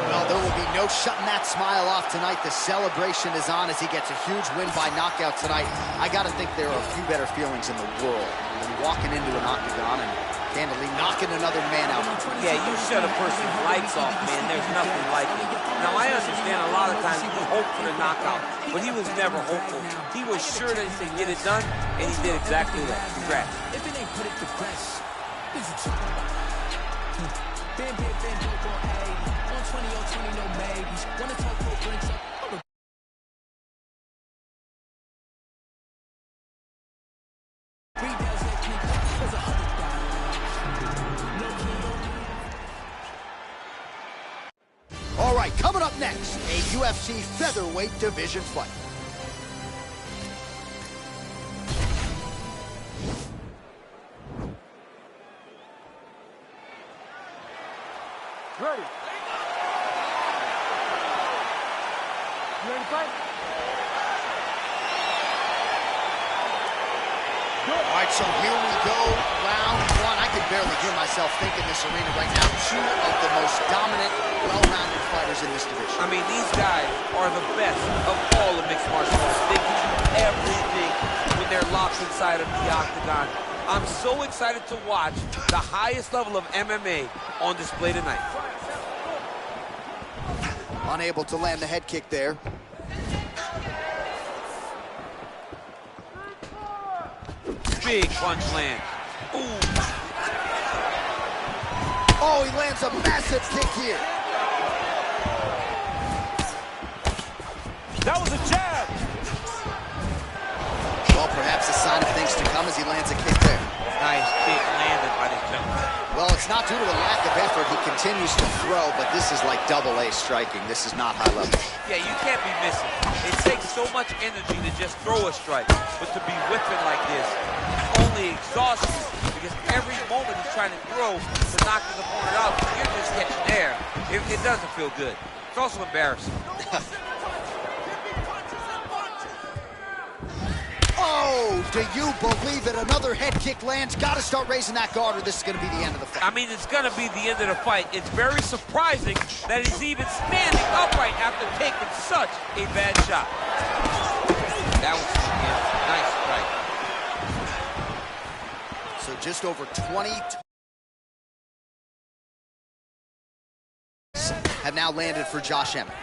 Well, there will be no shutting that smile off tonight. The celebration is on as he gets a huge win by knockout tonight. I got to think there are a few better feelings in the world than walking into an octagon and handily knocking another man out. Yeah, you shut a person's lights off, man. There's nothing like it. Now, I understand a lot of times you hope for the knockout, but he was never hopeful. He was sure that he could get it done, and he did exactly that. Congrats. If it ain't put it to rest, is it bam, on 20, no maybes. Wanna talk All right, coming up next, a UFC featherweight division fight. Ready? You ready to fight? All right, so here we go, round one. I can barely hear myself think in this arena right now. Two of the most dominant, well-rounded fighters in this division. I mean, these guys are the best of all of mixed martial arts. They can do everything when they're locked inside of the octagon. I'm so excited to watch the highest level of MMA on display tonight. Unable to land the head kick there. Big punch land. Ooh. Oh, he lands a massive kick here. That was a jab. Well, perhaps a sign of things to come as he lands a kick there. Nice kick landed by this gentleman. Well, it's not due to a lack of effort. He continues to throw, but this is like double-A striking. This is not high level. Yeah, you can't be missing. It takes so much energy to just throw a strike, but to be whipping like this only exhausts you because every moment he's trying to throw to knock his opponent out. You're just catching air. It doesn't feel good. It's also embarrassing. Oh, do you believe it? Another head kick lands. Got to start raising that guard or this is going to be the end of the fight. I mean, it's going to be the end of the fight. It's very surprising that he's even standing upright after taking such a bad shot. That was a nice strike. So just over 20 have now landed for Josh Emmet.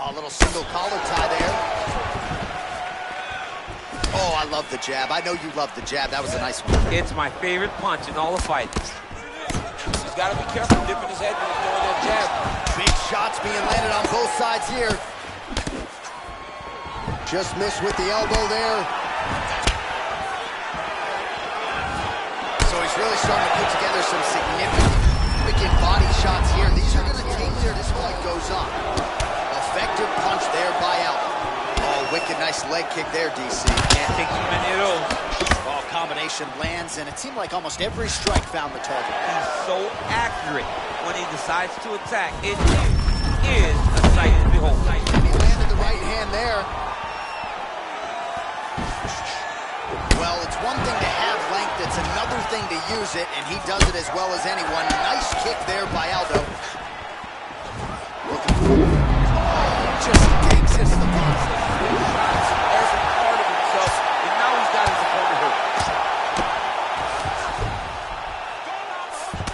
Oh, a little single collar tie there. Oh, I love the jab. I know you love the jab. That was a nice one. It's my favorite punch in all the fight. He's got to be careful dipping his head when he's throwing that jab. Big shots being landed on both sides here. Just missed with the elbow there. So he's really starting to put together some significant body shots here. These are going to take there this fight goes on. Effective punch there by Aldo. Oh, wicked nice leg kick there, DC. Can't take too many of those. Oh, combination lands, and it seemed like almost every strike found the target. He's so accurate when he decides to attack. It is a sight to behold. He landed the right hand there. Well, it's one thing to have length, it's another thing to use it, and he does it as well as anyone. Nice kick there by Aldo. Just digs into the box. As a part of himself, and now he's got his opponent hurt.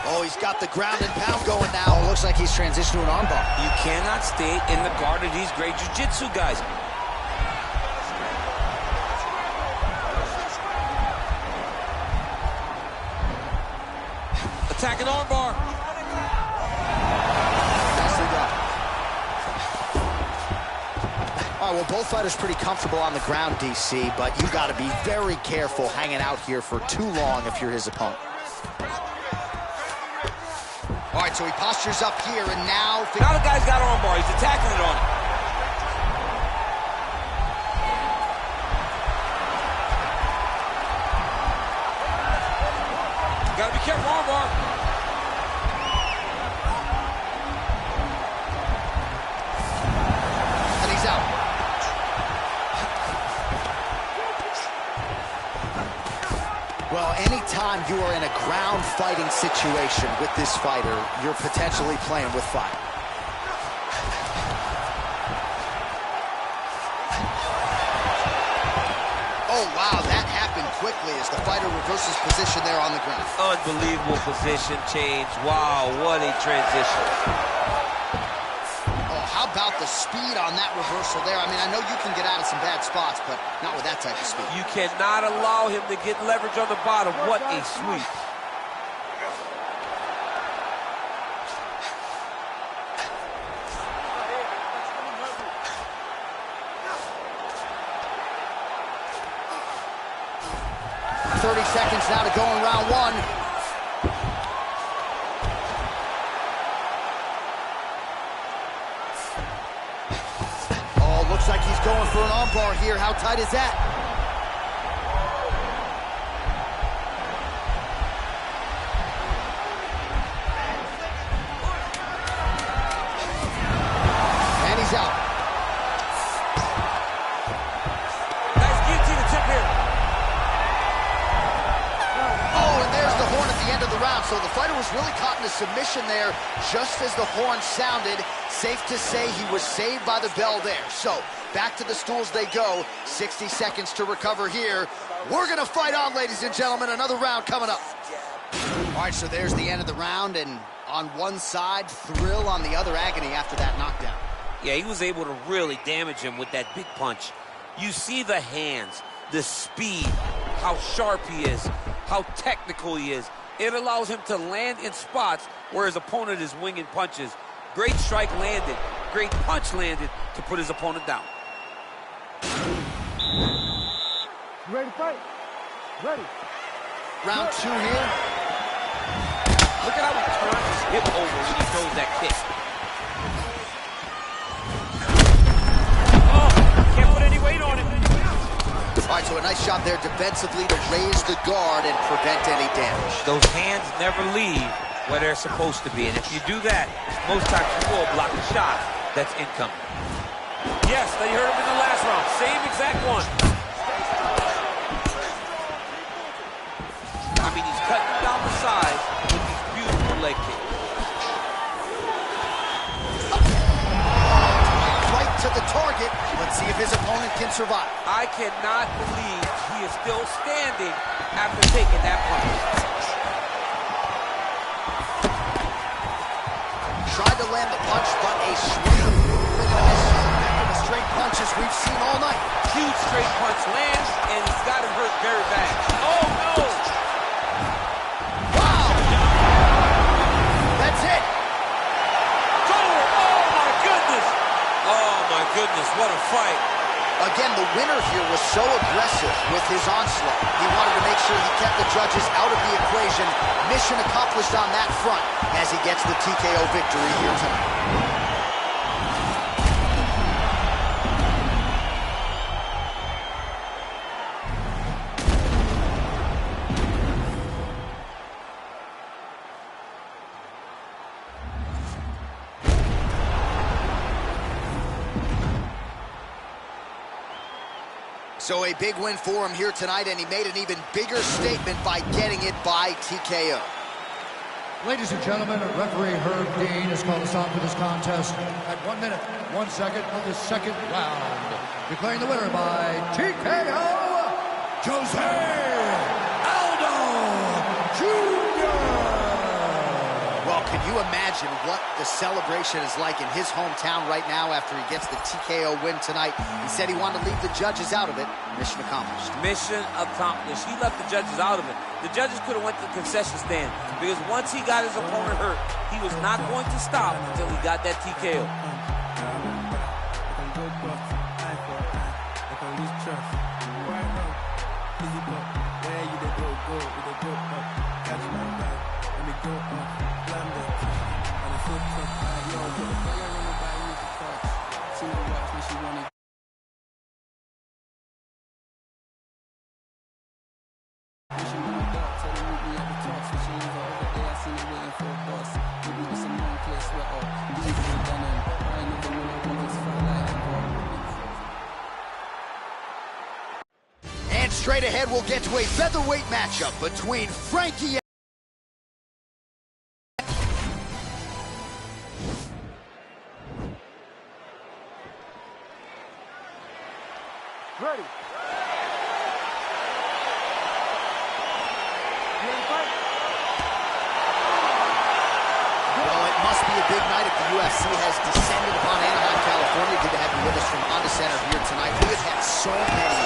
Oh, he's got the ground and pound going now. Oh, looks like he's transitioned to an armbar. You cannot stay in the guard of these great jiu-jitsu guys. Attacking armbar. Nicely done. All right, well, both fighters pretty comfortable on the ground, DC, but you got to be very careful hanging out here for too long if you're his opponent. All right, so he postures up here, and now the guy's got armbar. He's attacking it on him. Got to be careful, armbar. And he's out. Well, anytime you are in a ground fighting situation with this fighter, you're potentially playing with fire. Oh, wow, that happened quickly as the fighter reverses position there on the ground. Unbelievable position change. Wow, what a transition. Oh, how about the speed on that reversal there? I mean, I know you can get out of some bad spots, but not with that type of speed. You cannot allow him to get leverage on the bottom. What a sweep. 30 seconds now to go in round one. Oh, looks like he's going for an armbar here. How tight is that? And he's out. Nice guillotine attempt here. Oh, and there's the horn at the end of the round. So the fighter was really caught in a submission there just as the horn sounded. Safe to say he was saved by the bell there. So back to the stools they go. 60 seconds to recover here. We're going to fight on, ladies and gentlemen. Another round coming up. All right, so there's the end of the round. And on one side, thrill, on the other, agony after that knockdown. Yeah, he was able to really damage him with that big punch. You see the hands, the speed, how sharp he is, how technical he is. It allows him to land in spots where his opponent is winging punches. Great strike landed, great punch landed to put his opponent down. You ready to fight? Ready. Round two here. Look at how he turns his hip over when he throws that kick. Oh, can't put any weight on it. All right, so a nice shot there defensively to raise the guard and prevent any damage. Those hands never leave where they're supposed to be. And if you do that, most times you will block a shot that's incoming. Yes, they heard him in the last round. Same exact one. I mean, he's cutting down the sides with these beautiful leg kicks. Right to the target. Let's see if his opponent can survive. I cannot believe he is still standing after taking that punch. Tried to land the punch, but a swing and a miss. Back to the straight punches we've seen all night. Huge straight punch lands, and he's got him hurt very bad. Oh, no! Wow! That's it! Oh, my goodness! Oh, my goodness, what a fight. Again, the winner here was so aggressive with his onslaught. He wanted to make sure he kept the judges out of the equation. Mission accomplished on that front as he gets the TKO victory here tonight. So a big win for him here tonight, and he made an even bigger statement by getting it by TKO. Ladies and gentlemen, referee Herb Dean has called us on for this contest at 1 minute, 1 second of the second round. Declaring the winner by TKO, Jose Aldo Jr. Well, can you imagine what the celebration is like in his hometown right now after he gets the TKO win tonight? He said he wanted to leave the judges out of it. Mission accomplished. Mission accomplished. He left the judges out of it. The judges could have went to the concession stand because once he got his opponent hurt, he was not going to stop until he got that TKO. And straight ahead, we'll get to a featherweight matchup between Frankie Ready. You ready to fight? Well, it must be a big night if the UFC has descended upon Anaheim, California. Good to have you with us from Honda Center here tonight. We have had so many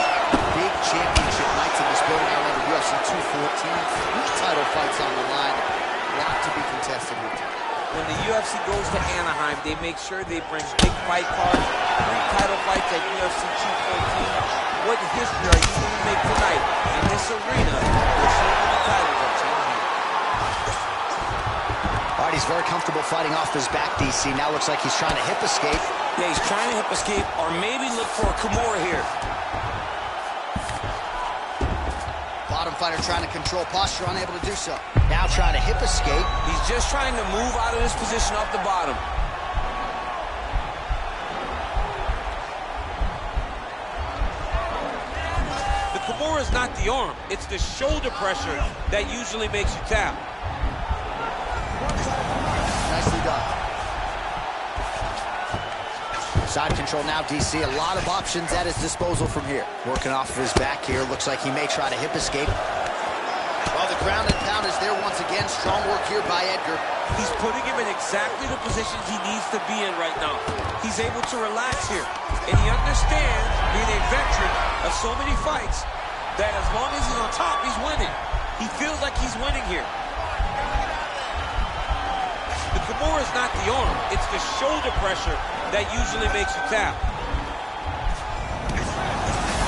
big championship nights in this building. I remember UFC 214, 3 title fights on the line. A lot to be contested here tonight. When the UFC goes to Anaheim, they make sure they bring big fight cards, 3 title fights at UFC 214, what history are you going to make tonight in this arena? The titles are changing. All right, he's very comfortable fighting off his back, DC. Now looks like he's trying to hip escape. Yeah, he's trying to hip escape or maybe look for a Kimura here. Bottom fighter trying to control posture, unable to do so. Now trying to hip escape. He's just trying to move out of this position off the bottom. The Kimura is not the arm. It's the shoulder pressure that usually makes you tap. Nicely done. Side control now, DC. A lot of options at his disposal from here. Working off of his back here. Looks like he may try to hip escape. Well, the ground and pound is there once again. Strong work here by Edgar. He's putting him in exactly the positions he needs to be in right now. He's able to relax here. And he understands, being a veteran of so many fights, that as long as he's on top, he's winning. He feels like he's winning here. The Kimura is not the arm. It's the shoulder pressure that usually makes you tap.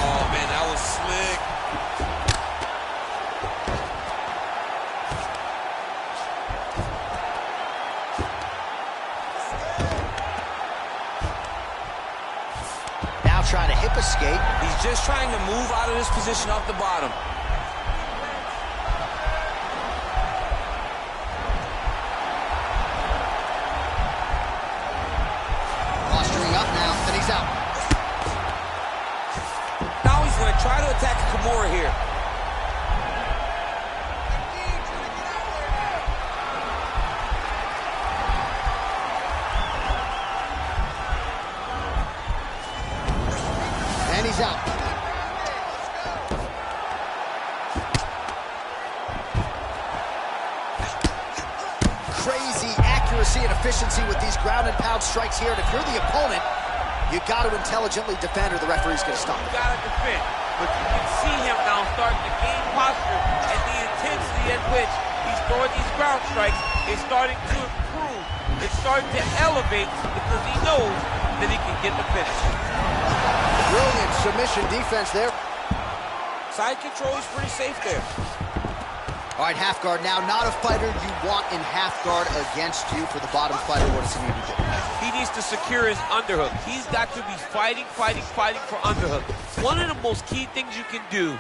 Oh, man, that was slick. Now trying to hip escape. He's just trying to move out of this position off the bottom. Now he's going to try to attack Kimura here. And he's out. Crazy accuracy and efficiency with these ground and pound strikes here. And if you're the opponent, you got to intelligently defend or the referee's going to stop. You got to defend. But you can see him now starting to gain posture, and the intensity at which he's throwing these ground strikes is starting to improve. It's starting to elevate because he knows that he can get the finish. Brilliant submission defense there. Side control is pretty safe there. All right, half guard now. Not a fighter you want in half guard against you. For the bottom fighter, what does he need to do? He needs to secure his underhook. He's got to be fighting for underhook. One of the most key things you can do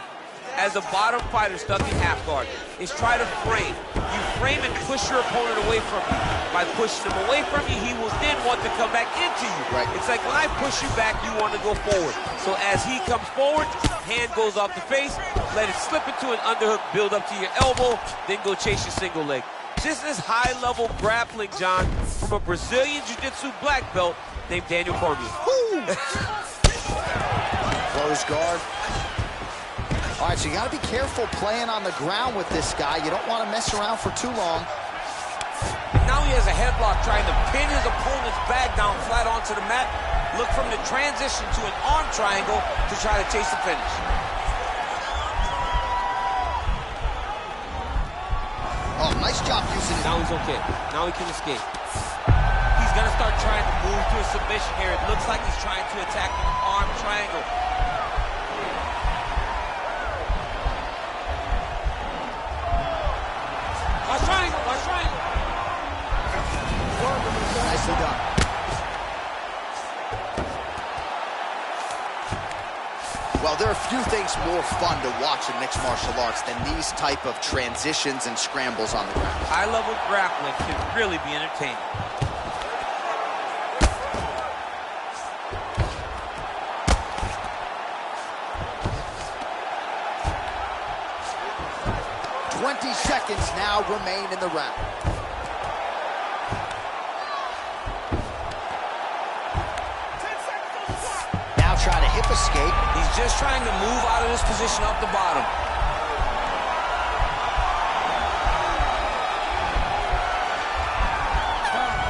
as a bottom fighter stuck in half guard is try to frame. You frame and push your opponent away from you. By pushing him away from you, he will then want to come back into you. Right. It's like when I push you back, you want to go forward. So as he comes forward, hand goes off the face, let it slip into an underhook, build up to your elbow, then go chase your single leg. Just this high-level grappling, John, from a Brazilian Jiu-Jitsu black belt named Daniel Cormier. Close guard. All right, so you got to be careful playing on the ground with this guy. You don't want to mess around for too long. Now he has a headlock trying to pin his opponent's back down flat onto the mat. Look from the transition to an arm triangle to try to chase the finish. Oh, nice job using it. Now he's okay. Now he can escape. He's going to start trying to move to a submission here. It looks like he's trying to attack an arm triangle. Watch triangle, watch triangle. Nicely done. Well, there are few things more fun to watch in mixed martial arts than these type of transitions and scrambles on the ground. High-level grappling can really be entertaining. Seconds now remain in the round. Now trying to hip escape. He's just trying to move out of this position off the bottom.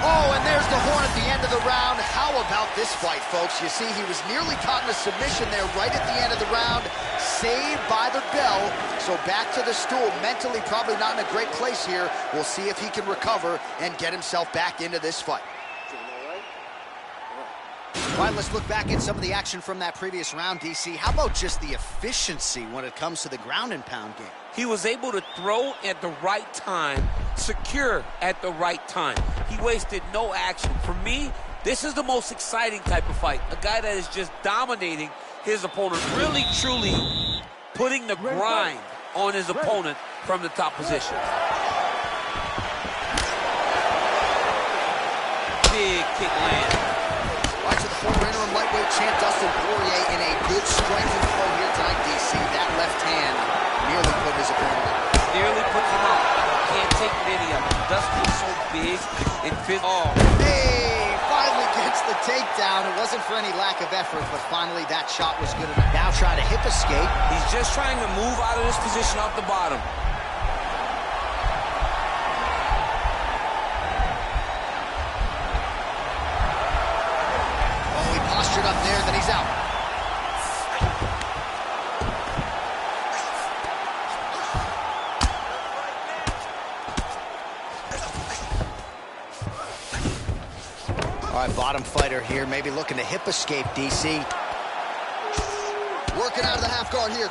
Oh, and there's the horn at the end of the round. How about this fight, folks? You see, he was nearly caught in a submission there right at the end of the round. Saved by the bell. So back to the stool. Mentally probably not in a great place here. We'll see if he can recover and get himself back into this fight. All right, let's look back at some of the action from that previous round, DC. How about just the efficiency when it comes to the ground and pound game? He was able to throw at the right time, secure at the right time. He wasted no action. For me, this is the most exciting type of fight. A guy that is just dominating his opponent, really, truly putting the grind on his opponent from the top position. Big kick land. Right to the former interim lightweight champ Dustin Poirier in a good striking flow here tonight, DC. That left hand nearly put his opponent out. Nearly puts him out. Can't take many of them. Dustin is so big and fit. Oh. Hey, finally gets the takedown. It wasn't for any lack of effort, but finally that shot was good enough. Now trying to hip escape. He's just trying to move out of this position off the bottom. Up there, then he's out. All right, bottom fighter here, maybe looking to hip escape, DC. Working out of the half guard here.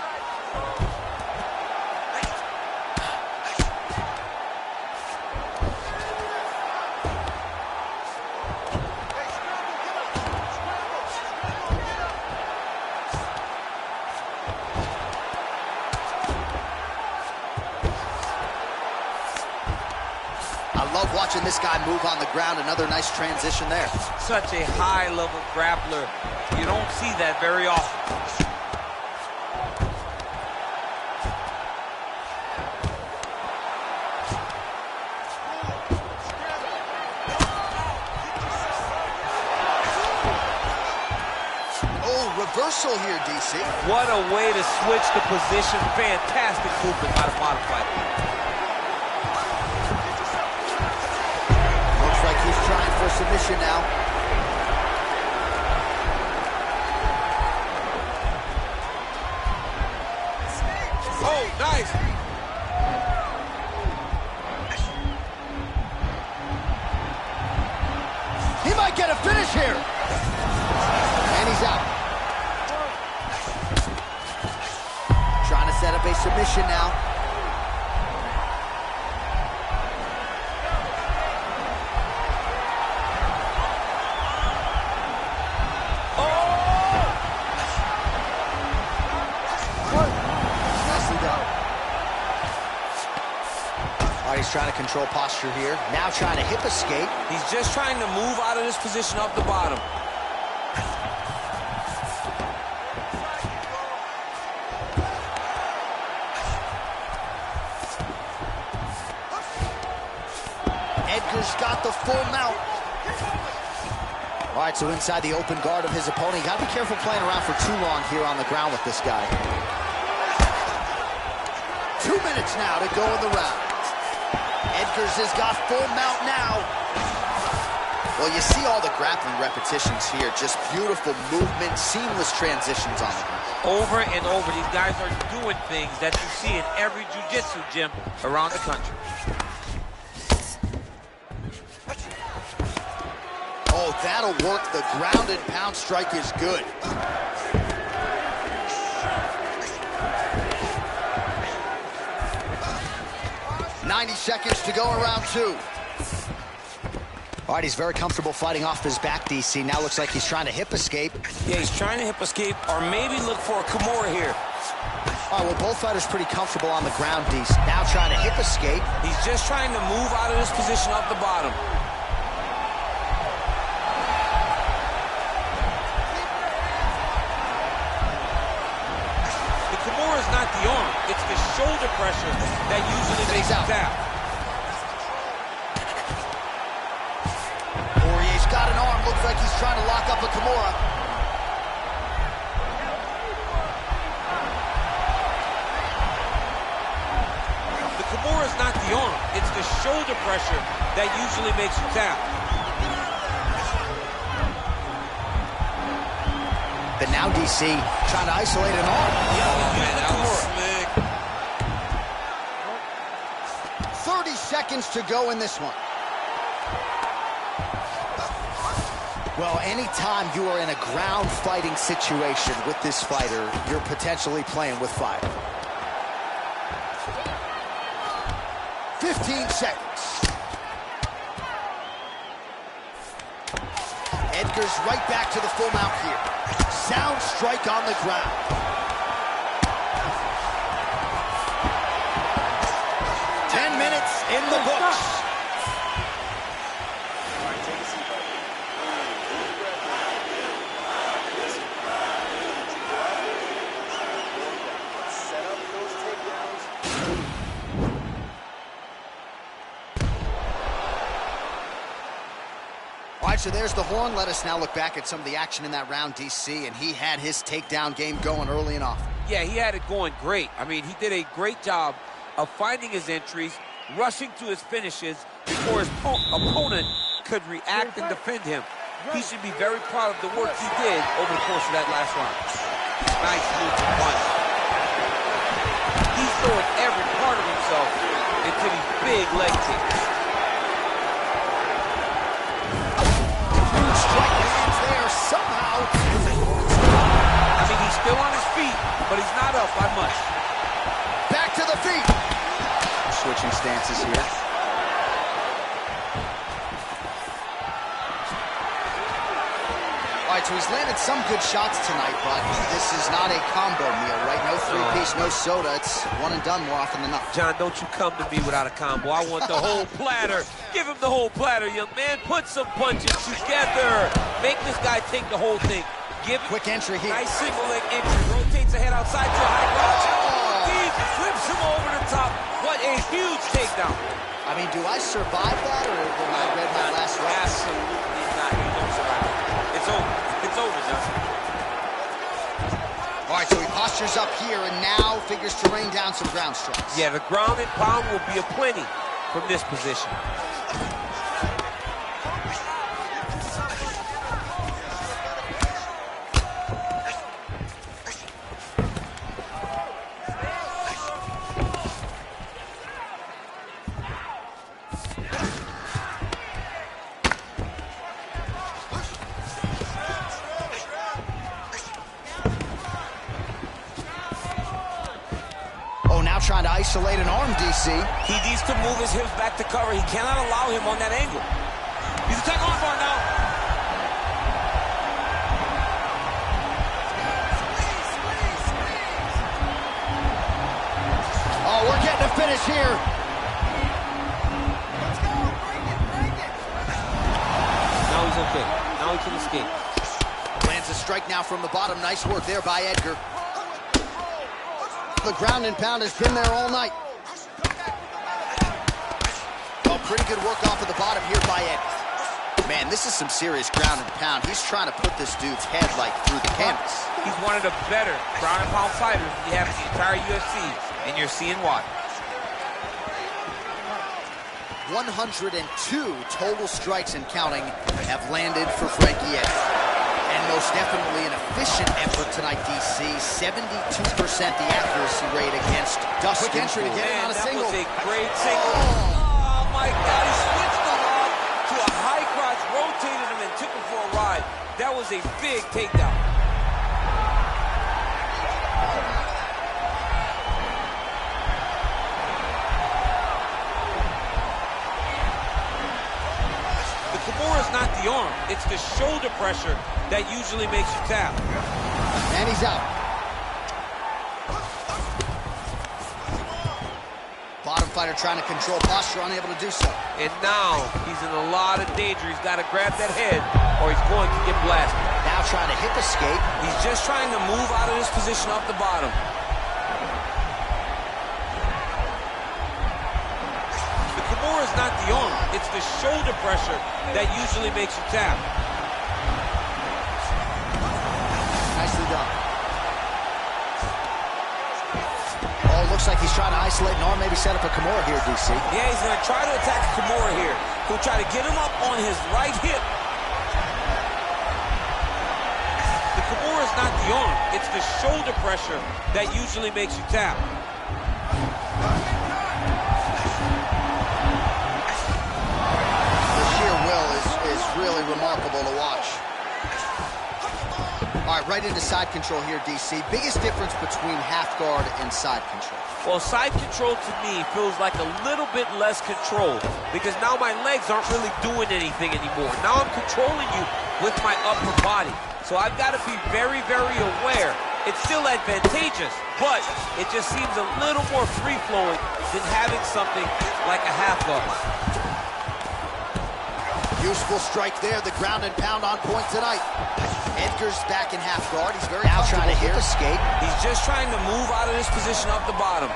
Love watching this guy move on the ground. Another nice transition there. Such a high-level grappler. You don't see that very often. Oh, reversal here, DC. What a way to switch the position. Fantastic movement by the bottom fighter. He's trying for submission now. Oh, nice. He might get a finish here. And he's out. Trying to set up a submission now. He's trying to control posture here. Now trying to hip escape. He's just trying to move out of this position off the bottom. Edgar's got the full mount. All right, so inside the open guard of his opponent. You gotta be careful playing around for too long here on the ground with this guy. 2 minutes now to go in the round. Edgar's has got full mount now. Well, you see all the grappling repetitions here. Just beautiful movement, seamless transitions on the ground. Over and over, these guys are doing things that you see in every jiu-jitsu gym around the country. Oh, that'll work. The ground and pound strike is good. 90 seconds to go in round 2. All right, he's very comfortable fighting off his back, DC. Now looks like he's trying to hip escape. Yeah, he's trying to hip escape or maybe look for a Kimura here. All right, well, both fighters pretty comfortable on the ground, DC. Now trying to hip escape. He's just trying to move out of this position off the bottom. The Kimura is not the arm. It's the shoulder pressure that usually makes him tap. Poirier's got an arm. Looks like he's trying to lock up a Kimura. The Kimura is not the arm. It's the shoulder pressure that usually makes you tap. But now DC trying to isolate an arm. Yeah, that was slick. 30 seconds to go in this one. Well, anytime you are in a ground fighting situation with this fighter, you're potentially playing with fire. 15 seconds. Edgar's right back to the full mount here. Sound strike on the ground. In the books. All right, so there's the horn. Let us now look back at some of the action in that round, DC, and he had his takedown game going early and often. Yeah, he had it going great. I mean, he did a great job of finding his entries, rushing to his finishes before his opponent could react and defend him. He should be very proud of the work he did over the course of that last round. Nice move to punch. He's throwing every part of himself into these big leg kicks. Huge strike lands there somehow. I mean, he's still on his feet, but he's not up by much. Back to the feet. Switching stances here. All right, so he's landed some good shots tonight, but this is not a combo meal, right? No three-piece, no soda. It's one and done more often than not. John, don't you come to me without a combo. I want the whole platter. Give him the whole platter, young man. Put some punches together. Make this guy take the whole thing. Give quick entry here. Nice single leg entry. Rotates ahead outside to a high crotch. He flips him over the top. What a huge takedown. I mean, do I survive that, or will I read my last round? Absolutely not. You don't survive it. It's over. It's over, Justin. All right, so he postures up here and now figures to rain down some ground strikes. Yeah, the ground and pound will be aplenty from this position. Trying to isolate an arm, DC. He needs to move his hips back to cover. He cannot allow him on that angle. He's attacking arm bar now. Oh, we're getting a finish here. Let's go, break it. Now he's okay. Now he can escape. Lands a strike now from the bottom. Nice work there by Edgar. The ground and pound has been there all night. Oh, pretty good work off of the bottom here by Edgar. Man, this is some serious ground and pound. He's trying to put this dude's head like through the canvas. He's one of the better ground and pound fighters we have in the entire UFC, and you're seeing why. 102 total strikes and counting have landed for Frankie Edgar. And most definitely an efficient effort tonight, DC. 72% the accuracy rate against Dustin. Quick entry to get in on a single. That was a great single. Oh, my God. He switched the log to a high crotch, rotated him, and took him for a ride. That was a big takedown. Kimura's not the arm, it's the shoulder pressure that usually makes you tap. And he's out. Bottom fighter trying to control posture, unable to do so. And now he's in a lot of danger. He's got to grab that head or he's going to get blasted. Now trying to hip escape. He's just trying to move out of this position off the bottom. Kimura's not the arm, it's the shoulder pressure that usually makes you tap. Nicely done. Oh, looks like he's trying to isolate an arm, maybe set up a Kimura here, DC. Yeah, he's going to try to attack Kimura here. He'll try to get him up on his right hip. The Kimura's not the arm, it's the shoulder pressure that usually makes you tap. Really remarkable to watch. All right, right into side control here, DC. Biggest difference between half guard and side control? Well, side control to me feels like a little bit less control because now my legs aren't really doing anything anymore. Now I'm controlling you with my upper body. So I've got to be very, very aware. It's still advantageous, but it just seems a little more free-flowing than having something like a half guard. Useful strike there, the ground and pound on point tonight. Edgar's back in half guard. He's very now trying to hip escape. He's just trying to move out of this position off the bottom.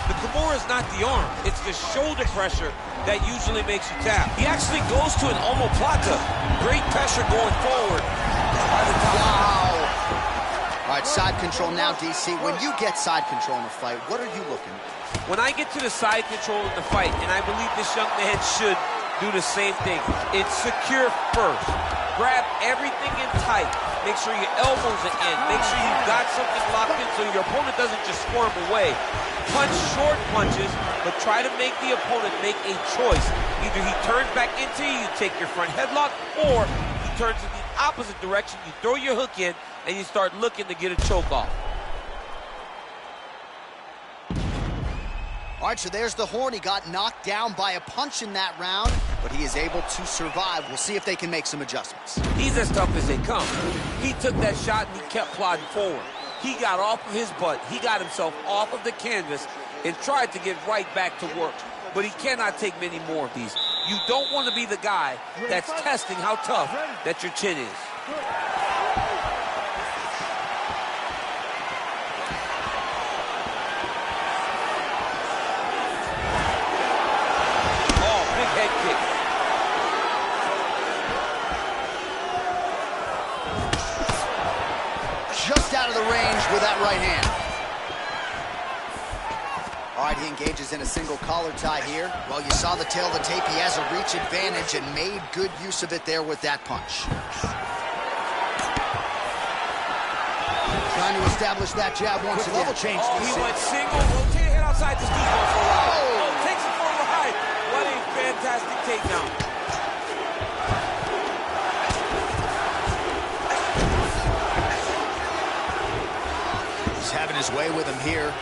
The Kimura is not the arm. It's the shoulder pressure that usually makes you tap. He actually goes to an omoplata. Great pressure going forward by the top. Wow. All right, side control now, DC. When you get side control in a fight, what are you looking at? When I get to the side control in the fight, and I believe this young man should do the same thing, it's secure first. Grab everything in tight. Make sure your elbows are in. Make sure you've got something locked in so your opponent doesn't just squirm away. Punch short punches, but try to make the opponent make a choice. Either he turns back into you, you take your front headlock, or he turns in the opposite direction, you throw your hook in, and you start looking to get a choke off. All right, so there's the horn. He got knocked down by a punch in that round, but he is able to survive. We'll see if they can make some adjustments. He's as tough as they come. He took that shot and he kept plodding forward. He got off of his butt. He got himself off of the canvas and tried to get right back to work. But he cannot take many more of these. You don't want to be the guy that's testing how tough that your chin is. Head kick. Just out of the range with that right hand. All right, he engages in a single collar tie here. Well, you saw the tail of the tape. He has a reach advantage and made good use of it there with that punch. Trying to establish that jab once again. Level change. Oh, he went single. Rotate head outside. This dude's going for a ride. Oh, takes it for a ride. What a fantastic takedown. He's having his way with him here.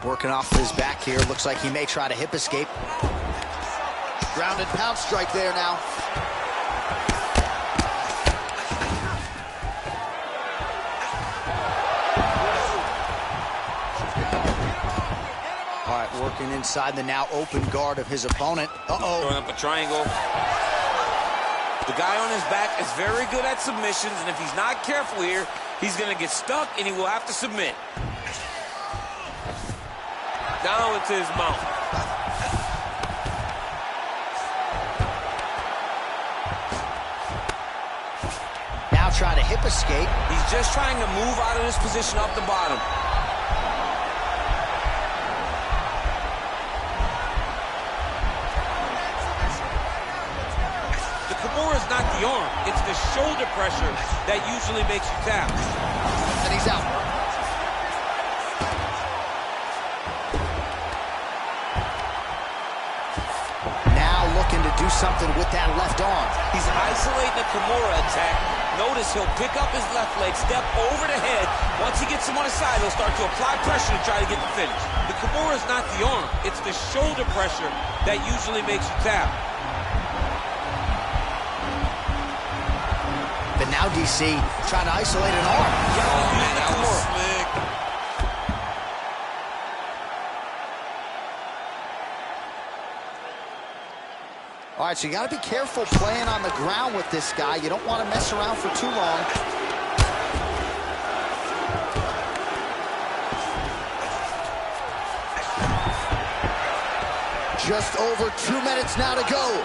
Working off his back here. Looks like he may try to hip escape. Ground and pound strike there now. All right, working inside the now open guard of his opponent. Uh-oh. Throwing up a triangle. The guy on his back is very good at submissions, and if he's not careful here, he's going to get stuck, and he will have to submit. Down into his mouth. Now trying to hip escape. He's just trying to move out of this position off the bottom. The Kimura is not the arm. It's the shoulder pressure that usually makes you tap. And he's out. Looking to do something with that left arm. He's isolating the Kimura attack. Notice he'll pick up his left leg, step over the head. Once he gets him on the side, he'll start to apply pressure to try to get the finish. The Kimura is not the arm. It's the shoulder pressure that usually makes you tap. But now DC trying to isolate an arm. Yeah, man, that was slick. All right, so you got to be careful playing on the ground with this guy. You don't want to mess around for too long. Just over 2 minutes now to go.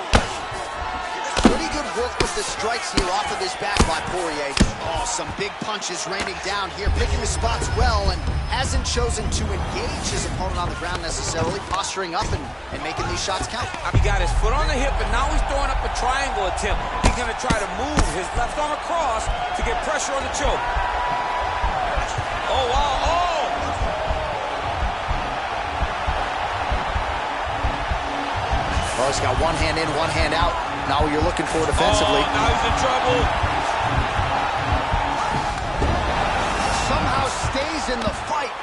Pretty good work with the strikes here off of his back by Poirier. Oh, some big punches raining down here, picking his spots well, and hasn't chosen to engage his opponent on the ground necessarily, posturing up and making these shots count. He got his foot on the hip, and now he's throwing up a triangle attempt. He going to try to move his left arm across to get pressure on the choke. Oh, wow. Oh! Well, he's got one hand in, one hand out. Now you're looking for defensively. Oh, now he's in trouble. Somehow stays in the fight.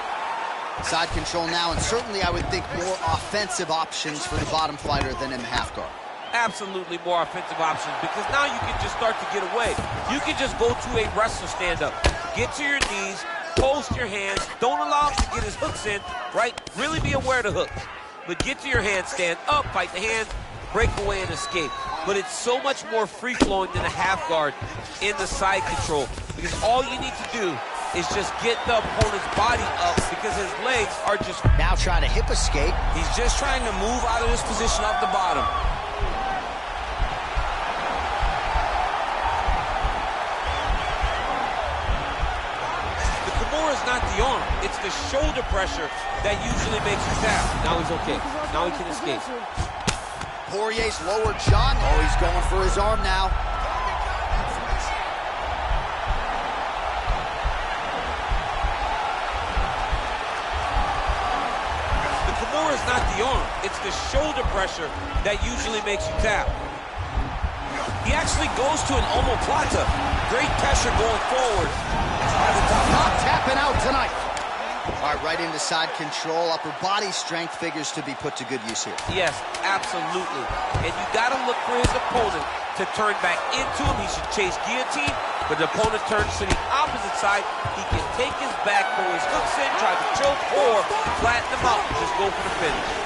Side control now, and certainly I would think more offensive options for the bottom fighter than in the half guard. Absolutely more offensive options, because now you can just start to get away. You can just go to a wrestler stand-up. Get to your knees, post your hands, don't allow him to get his hooks in, right? Really be aware of the hooks. But get to your hand, stand up, fight the hand, break away and escape. But it's so much more free-flowing than a half guard in the side control, because all you need to do is just get the opponent's body up, because his legs are just... Now trying to hip escape. He's just trying to move out of this position off the bottom. It's not the arm, it's the shoulder pressure that usually makes you tap. Now he's okay. Now he can escape. Poirier's lower jaw. Oh, he's going for his arm now. The Kimura is not the arm, it's the shoulder pressure that usually makes you tap. He actually goes to an omoplata. Great pressure going forward. Not tapping out tonight. All right, right into side control. Upper body strength figures to be put to good use here. Yes, absolutely. And you got to look for his opponent to turn back into him. He should chase guillotine, but the opponent turns to the opposite side. He can take his back, throw his hooks in, try to choke, or flatten him out and just go for the finish.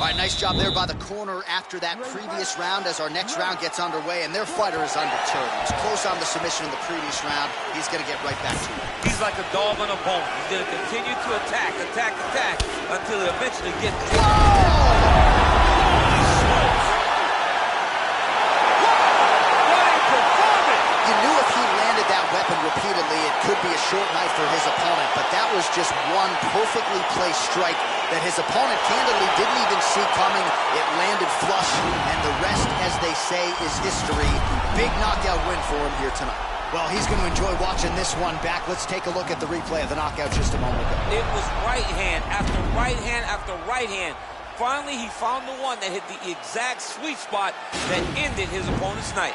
All right, nice job there by the corner after that previous round as our next round gets underway, and their fighter is undeterred. He was close on the submission in the previous round. He's going to get right back to it. He's like a dog on a bone. He's going to continue to attack until he eventually gets it. You knew if he landed that weapon repeatedly, it could be a short night for his opponent, but that was just one perfectly placed strike that his opponent candidly didn't even see coming. It landed flush, and the rest, as they say, is history. Big knockout win for him here tonight. Well, he's going to enjoy watching this one back. Let's take a look at the replay of the knockout just a moment ago. It was right hand after right hand after right hand. Finally, he found the one that hit the exact sweet spot that ended his opponent's night.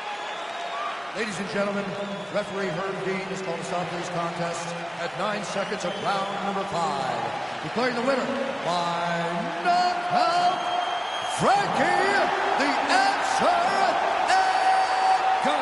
Ladies and gentlemen, referee Herb Dean has called a stop to this contest at 9 seconds of round number 5. Declaring the winner by knockout, Frankie the Answer Edgar.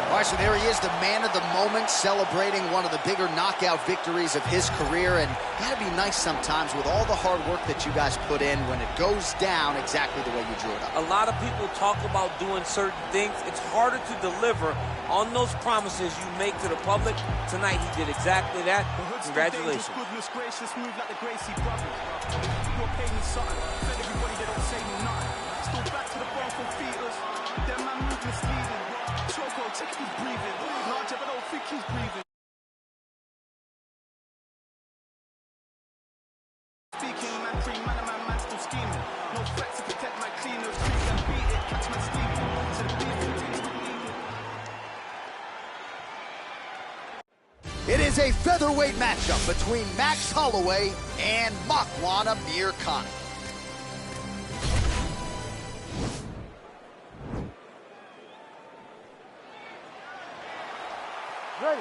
All right, so there he is, the man of the moment, celebrating one of the bigger knockout victories of his career. And it gotta be nice sometimes with all the hard work that you guys put in when it goes down exactly the way you drew it up. A lot of people talk about doing certain things. It's harder to deliver on those promises you make to the public. Tonight, he did exactly that. Congratulations. Goodness gracious, move like the Gracie brothers. You're paying me something. Said everybody they don't say me nothing. Still back to the bone for feeders. Them man move misleading. Choco, check if he's breathing. No, Jeff, I don't think he's breathing. Speaking, man, free, man, still scheming. No threat to protect my clean, no streets that beat it. Catch my sleeping. To the beef, things not leaving. It is a featherweight matchup between Max Holloway and Moicano Moicano. Ready.